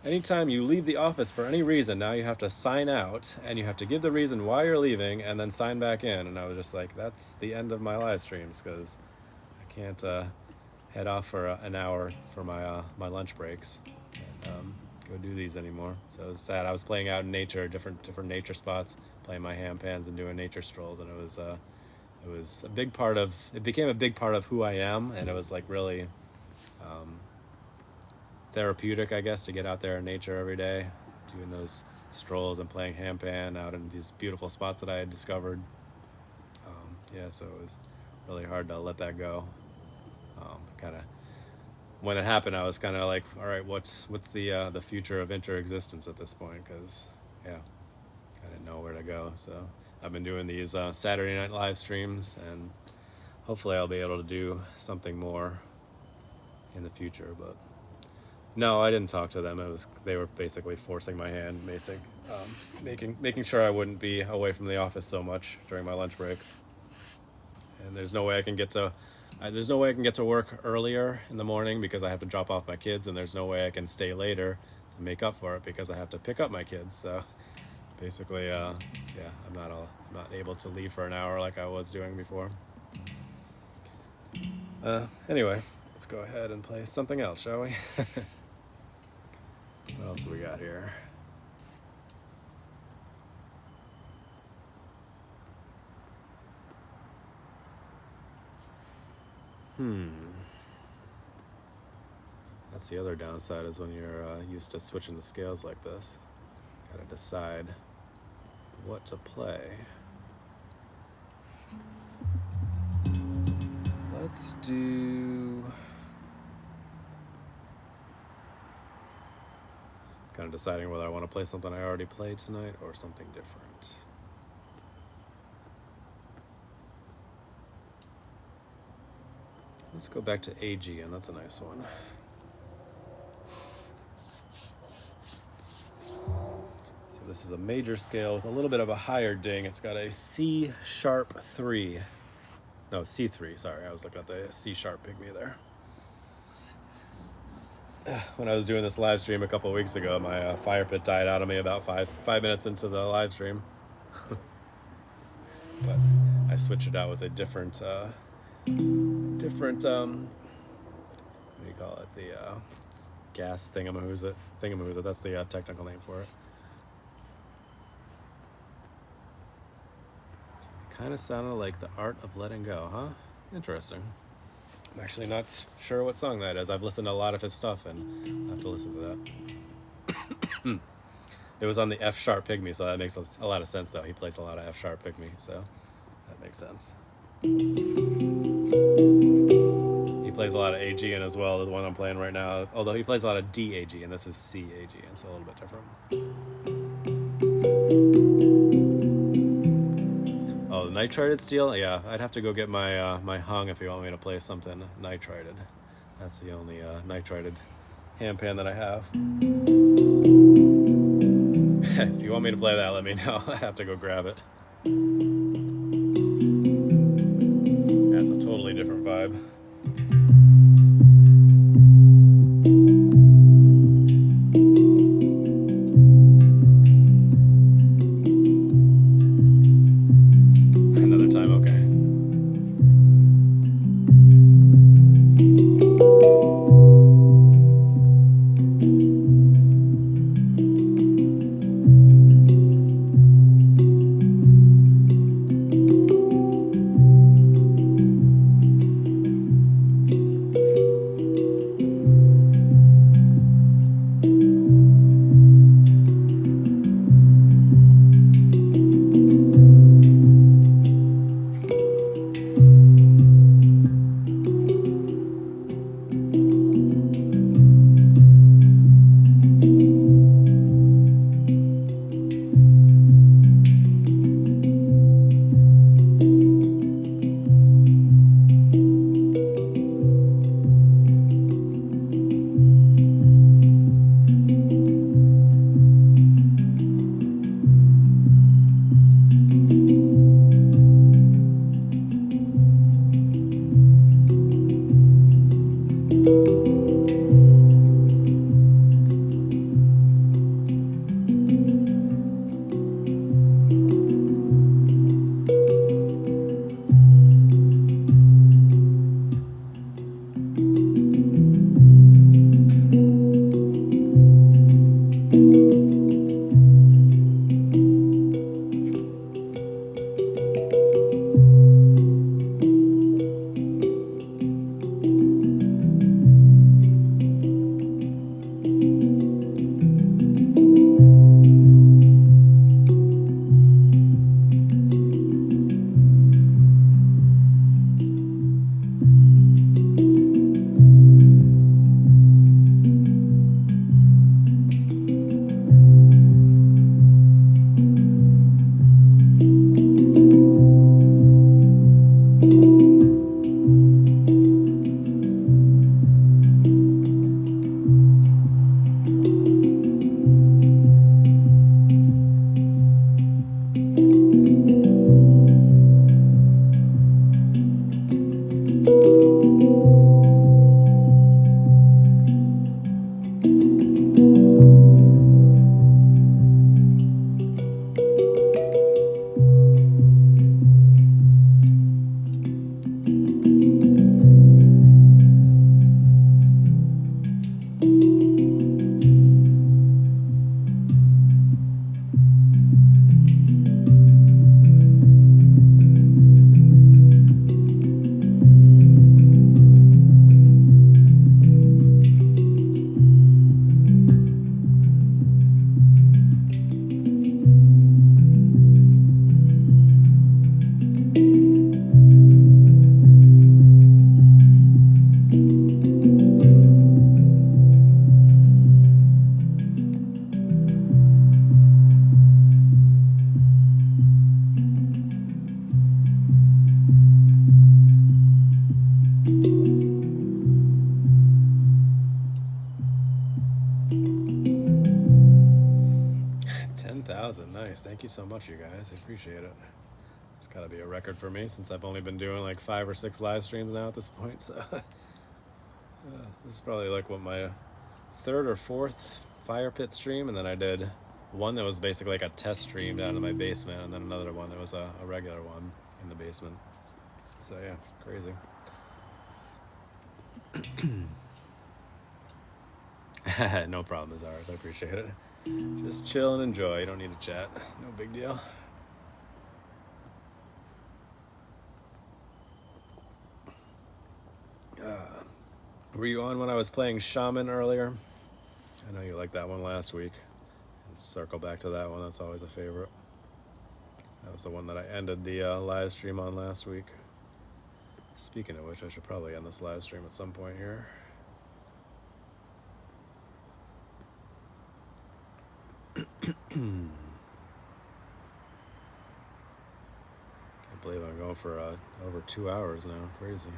Anytime you leave the office for any reason, now you have to sign out, and you have to give the reason why you're leaving, and then sign back in. And I was just like, that's the end of my live streams, because I can't head off for an hour for my my lunch breaks and go do these anymore. So it was sad. I was playing out in nature, different nature spots, playing my handpans and doing nature strolls, and it was a big part of. It became a big part of who I am, and it was like really. Therapeutic, I guess, to get out there in nature every day, doing those strolls and playing handpan out in these beautiful spots that I had discovered. Yeah, so it was really hard to let that go. Kind of, when it happened, I was kind of like, all right, what's the future of interexistence at this point? Because yeah, I didn't know where to go. So I've been doing these Saturday night live streams, and hopefully I'll be able to do something more in the future, but. No, I didn't talk to them. They were basically forcing my hand, making sure I wouldn't be away from the office so much during my lunch breaks. And there's no way I can get to work earlier in the morning because I have to drop off my kids, and there's no way I can stay later to make up for it because I have to pick up my kids. So basically, yeah, I'm not able to leave for an hour like I was doing before. Anyway, let's go ahead and play something else, shall we? What else do we got here? That's the other downside, is when you're used to switching the scales like this. Gotta decide what to play. Let's do... Kind of deciding whether I want to play something I already played tonight or something different. Let's go back to AG, and that's a nice one. So this is a major scale with a little bit of a higher ding. It's got a C sharp 3. No, C3, sorry. I was looking at the C sharp pygmy there. When I was doing this live stream a couple of weeks ago, my fire pit died out of me about five minutes into the live stream. But I switched it out with a different what do you call it? The gas thingamahooza. That's the technical name for it. Kind of sounded like the art of letting go, huh? Interesting. I'm actually not sure what song that is. I've listened to a lot of his stuff, and I have to listen to that. It was on the F sharp pygmy, so that makes a lot of sense, though. He plays a lot of F sharp pygmy, so that makes sense. He plays a lot of AG in as well, the one I'm playing right now, although he plays a lot of D AG, and this is C AG, and it's a little bit different. Oh, the nitrited steel? Yeah, I'd have to go get my my hung if you want me to play something nitrited. That's the only nitrited handpan that I have. If you want me to play that, let me know. I have to go grab it. That's a totally different vibe. Another time, okay. Nice. Thank you so much, you guys. I appreciate it. It's got to be a record for me since I've only been doing like 5 or 6 live streams now at this point. So this is probably like what, my 3rd or 4th fire pit stream, and then I did one that was basically like a test stream down in my basement, and then another one that was a regular one in the basement. So yeah, crazy. No problem, Azars. I appreciate it. Just chill and enjoy. You don't need to chat. No big deal. Were you on when I was playing Shaman earlier? I know you liked that one last week. Circle back to that one. That's always a favorite. That was the one that I ended the live stream on last week. Speaking of which, I should probably end this live stream at some point here. believe I'm going for over 2 hours now. Crazy.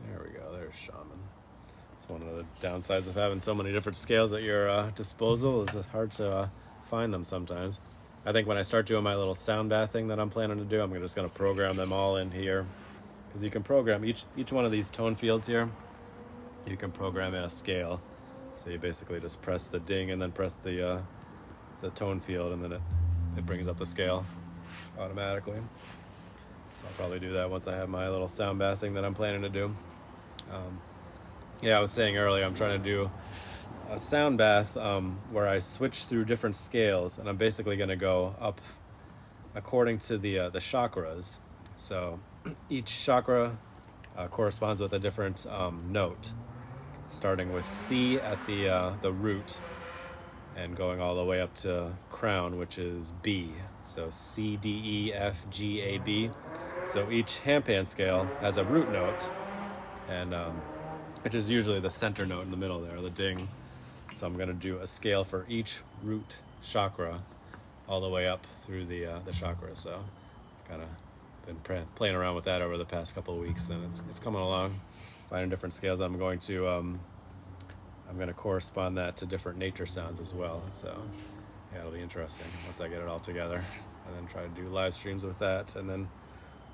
There we go. There's Shaman. It's one of the downsides of having so many different scales at your disposal. Is hard to find them sometimes. I think when I start doing my little sound bath thing that I'm planning to do, I'm just going to program them all in here, because you can program each one of these tone fields here. You can program in a scale. So you basically just press the ding and then press the tone field, and then it brings up the scale automatically. So I'll probably do that once I have my little sound bath thing that I'm planning to do. Yeah, I was saying earlier, I'm trying to do a sound bath where I switch through different scales, and I'm basically going to go up according to the chakras. So each chakra corresponds with a different note, starting with C at the root and going all the way up to crown, which is B. So C, D, E, F, G, A, B. So each handpan scale has a root note, and which is usually the center note in the middle there, the ding. So I'm going to do a scale for each root chakra all the way up through the chakra. So it's kind of been playing around with that over the past couple of weeks, and it's coming along. Finding different scales. I'm going to correspond that to different nature sounds as well. So yeah, it'll be interesting once I get it all together, and then try to do live streams with that, and then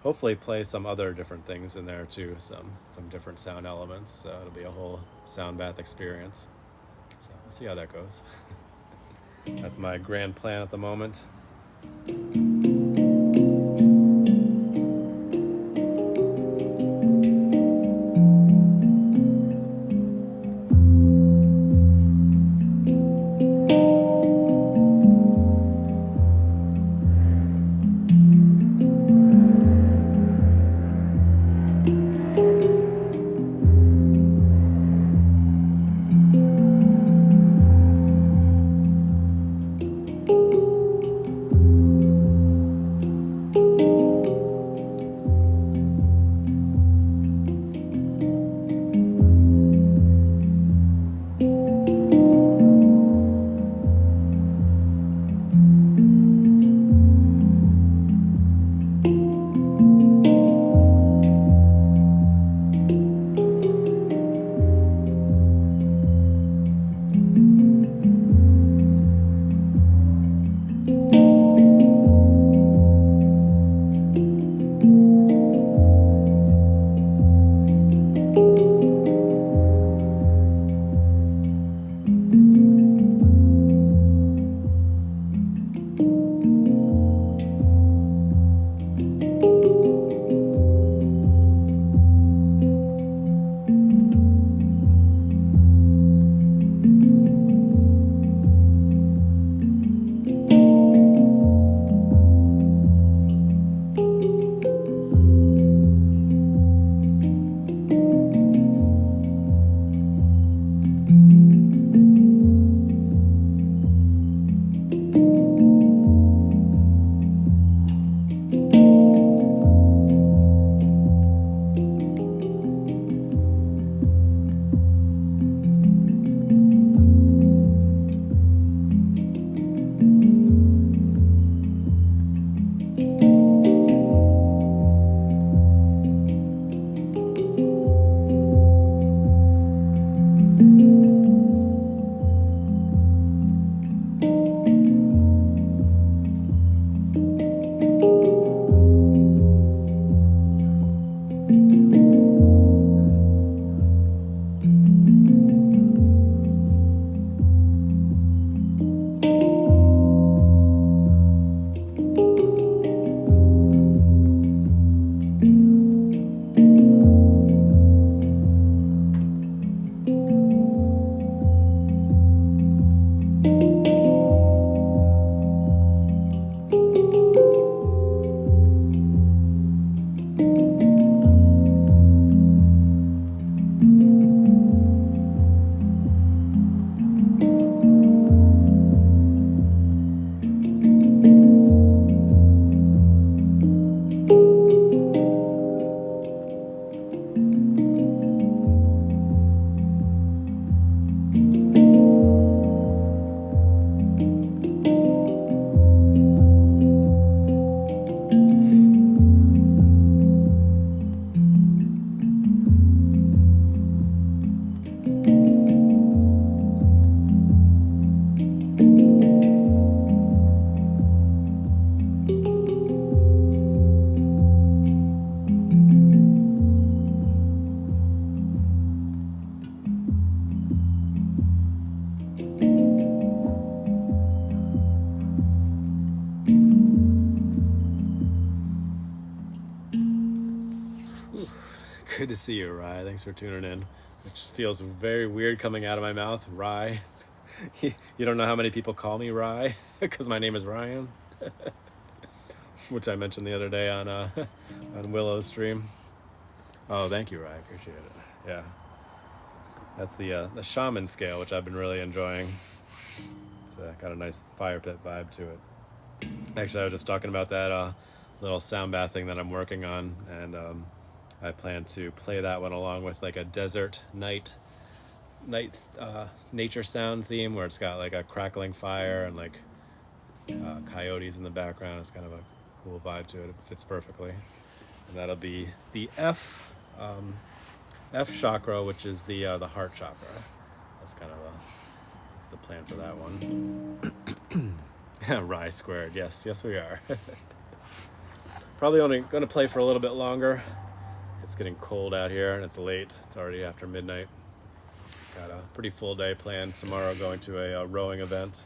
hopefully play some other different things in there too, some different sound elements. So it'll be a whole sound bath experience. So we'll see how that goes. That's my grand plan at the moment. Good to see you, Rye. Thanks for tuning in. Which feels very weird coming out of my mouth, Rye. You don't know how many people call me Rye because my name is Ryan, which I mentioned the other day on Willow's stream. Oh, thank you, Rye. I appreciate it. Yeah, that's the shaman scale, which I've been really enjoying. It's got a nice fire pit vibe to it. Actually, I was just talking about that little sound bath thing that I'm working on, and I plan to play that one along with like a desert night nature sound theme where it's got like a crackling fire and like coyotes in the background. It's kind of a cool vibe to it. It fits perfectly. And that'll be the F chakra, which is the heart chakra. That's kind of that's the plan for that one. Rye squared. Yes, we are. Probably only going to play for a little bit longer. It's getting cold out here and it's late. It's already after midnight. Got a pretty full day planned tomorrow, going to a rowing event.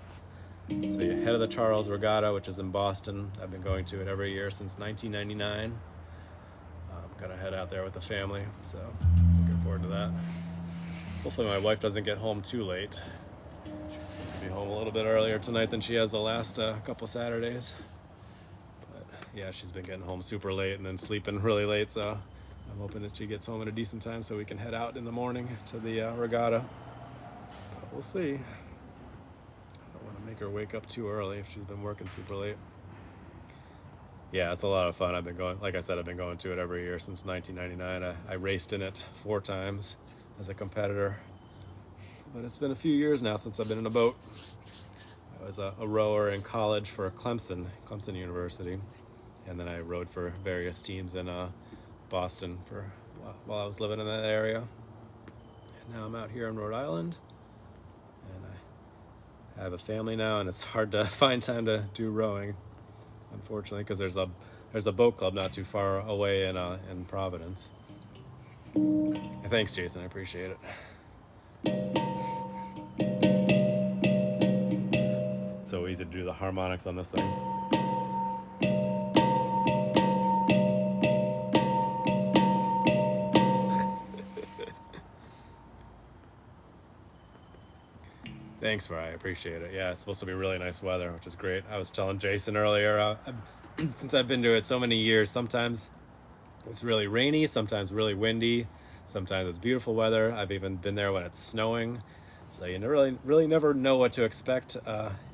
It's the Head of the Charles Regatta, which is in Boston. I've been going to it every year since 1999. I'm gonna head out there with the family, so looking forward to that. Hopefully my wife doesn't get home too late. She's supposed to be home a little bit earlier tonight than she has the last couple Saturdays. But yeah, she's been getting home super late and then sleeping really late, so I'm hoping that she gets home at a decent time so we can head out in the morning to the regatta. But we'll see. I don't want to make her wake up too early if she's been working super late. Yeah, it's a lot of fun. I've been going, like I said, I've been going to it every year since 1999. I raced in it 4 times as a competitor. But it's been a few years now since I've been in a boat. I was a rower in college for Clemson University. And then I rowed for various teams in Boston while I was living in that area. And now I'm out here in Rhode Island. And I have a family now, and it's hard to find time to do rowing, unfortunately, because there's a boat club not too far away in Providence. Thanks, Jason. I appreciate it. It's so easy to do the harmonics on this thing. Thanks, Rye. I appreciate it. Yeah, it's supposed to be really nice weather, which is great. I was telling Jason earlier, since I've been to it so many years, sometimes it's really rainy, sometimes really windy, sometimes it's beautiful weather. I've even been there when it's snowing. So you really never know what to expect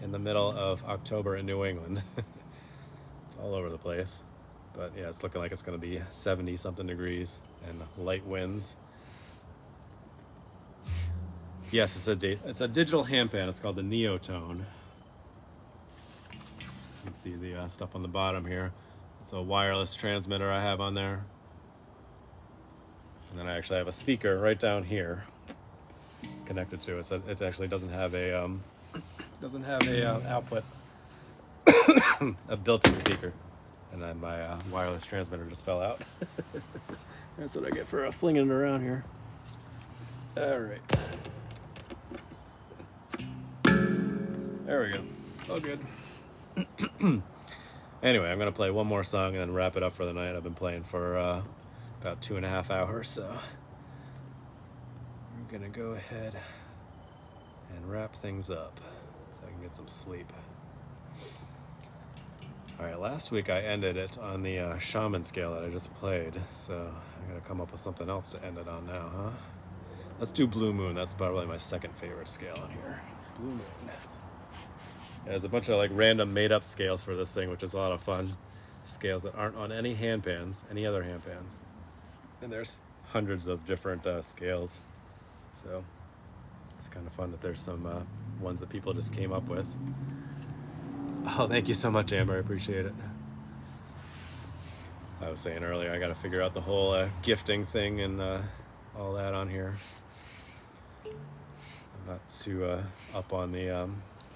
in the middle of October in New England. It's all over the place. But yeah, it's looking like it's going to be 70-something degrees and light winds. Yes, it's a digital handpan. It's called the Neotone. You can see the stuff on the bottom here. It's a wireless transmitter I have on there. And then I actually have a speaker right down here connected to it. So it actually doesn't have a output, a built-in speaker. And then my wireless transmitter just fell out. That's what I get for flinging it around here. All right. There we go. All good. Anyway, I'm going to play one more song and then wrap it up for the night. I've been playing for about 2.5 hours, so we're going to go ahead and wrap things up so I can get some sleep. All right, last week I ended it on the shaman scale that I just played, so I'm going to come up with something else to end it on now, huh? Let's do Blue Moon. That's probably my second favorite scale on here. Blue Moon. There's a bunch of like random made-up scales for this thing, which is a lot of fun. Scales that aren't on any handpans, any other handpans. And there's hundreds of different scales. So it's kind of fun that there's some ones that people just came up with. Oh, thank you so much, Amber. I appreciate it. I was saying earlier, I got to figure out the whole gifting thing and all that on here. I'm not too up on the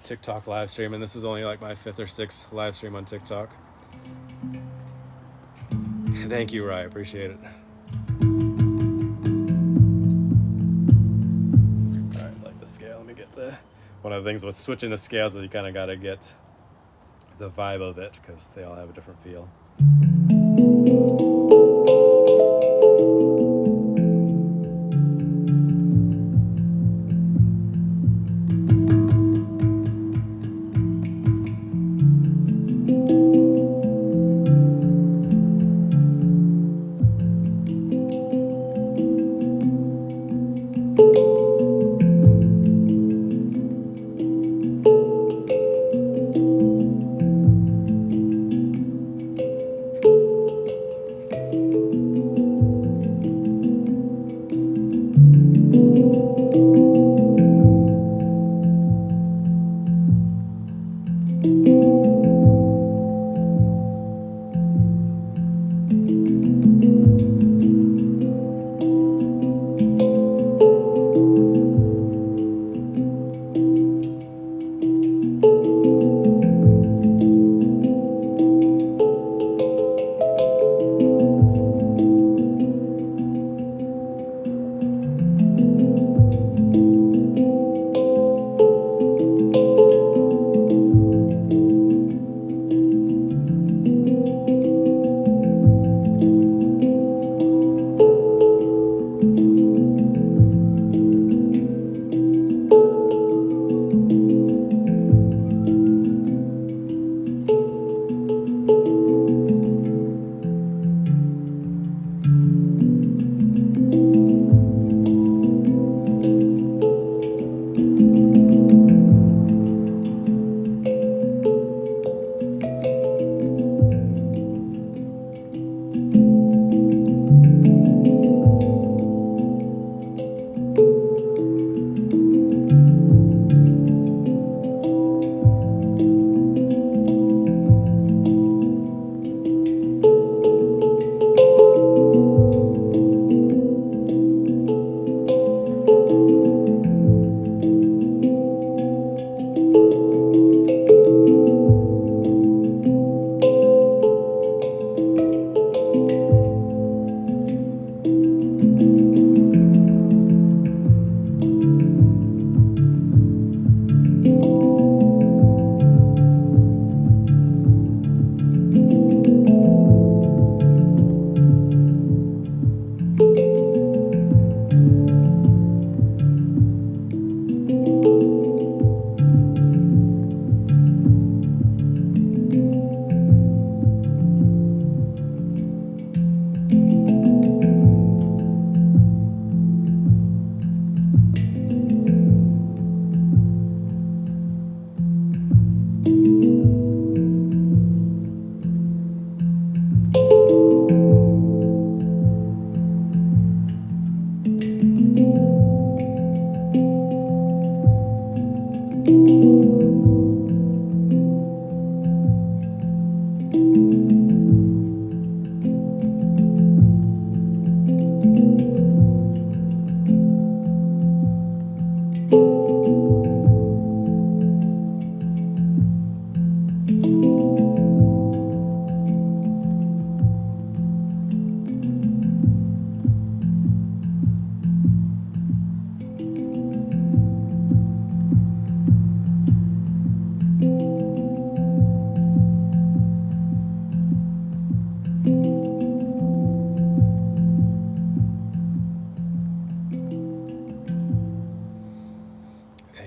TikTok live stream, and this is only like my 5th or 6th live stream on TikTok. Thank you, Rye. I appreciate it. All right, like the scale. Let me get the. One of the things with switching the scales is you kind of got to get the vibe of it because they all have a different feel.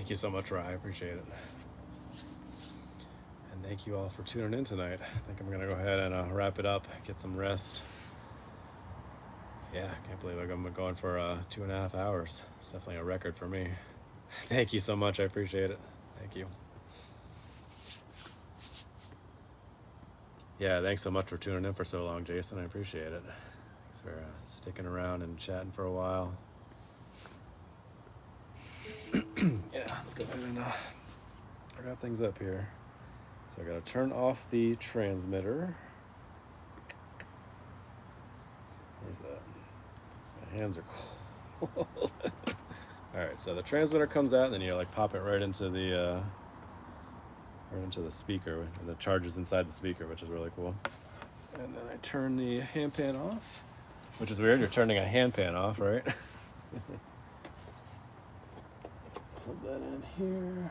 Thank you so much, Rye. I appreciate it. And thank you all for tuning in tonight. I think I'm going to go ahead and wrap it up, get some rest. Yeah, I can't believe I'm going for 2.5 hours. It's definitely a record for me. Thank you so much. I appreciate it. Thank you. Yeah, thanks so much for tuning in for so long, Jason. I appreciate it. Thanks for sticking around and chatting for a while. Yeah, let's go ahead and wrap things up here. So I gotta turn off the transmitter. Where's that? My hands are cold. Alright, so the transmitter comes out and then you like pop it right into the speaker, and the charger's inside the speaker, which is really cool. And then I turn the handpan off, which is weird. You're turning a handpan off, right? Put that in here.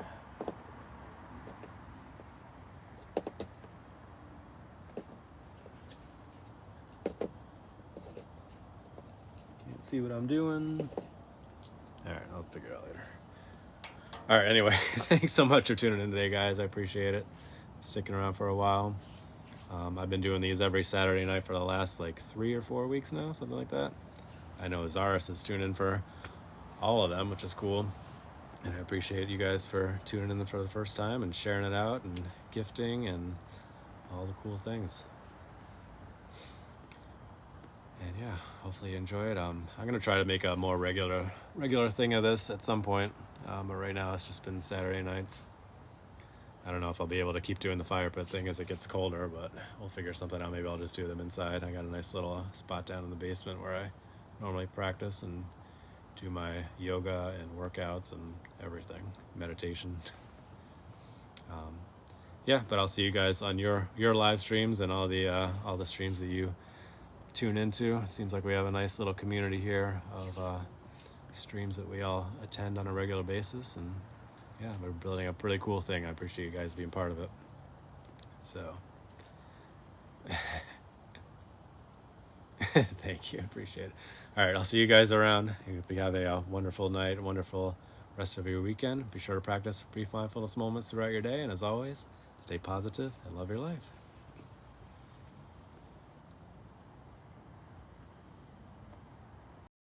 Can't see what I'm doing. All right, I'll figure it out later. All right, anyway, thanks so much for tuning in today, guys. I appreciate it. Sticking around for a while. I've been doing these every Saturday night for the last like 3 or 4 weeks now, something like that. I know Zaris is tuned in for all of them, which is cool. And I appreciate you guys for tuning in for the first time and sharing it out and gifting and all the cool things. And yeah, hopefully you enjoy it. I'm going to try to make a more regular thing of this at some point. But right now it's just been Saturday nights. I don't know if I'll be able to keep doing the fire pit thing as it gets colder, but we'll figure something out. Maybe I'll just do them inside. I got a nice little spot down in the basement where I normally practice and do my yoga and workouts and everything, meditation. Yeah, but I'll see you guys on your live streams and all the streams that you tune into. It seems like we have a nice little community here of streams that we all attend on a regular basis, and yeah, we're building a pretty cool thing. I appreciate you guys being part of it. So thank you, appreciate it. All right, I'll see you guys around. I hope you have a wonderful night, a wonderful rest of your weekend. Be sure to practice brief mindfulness moments throughout your day, and as always, stay positive and love your life.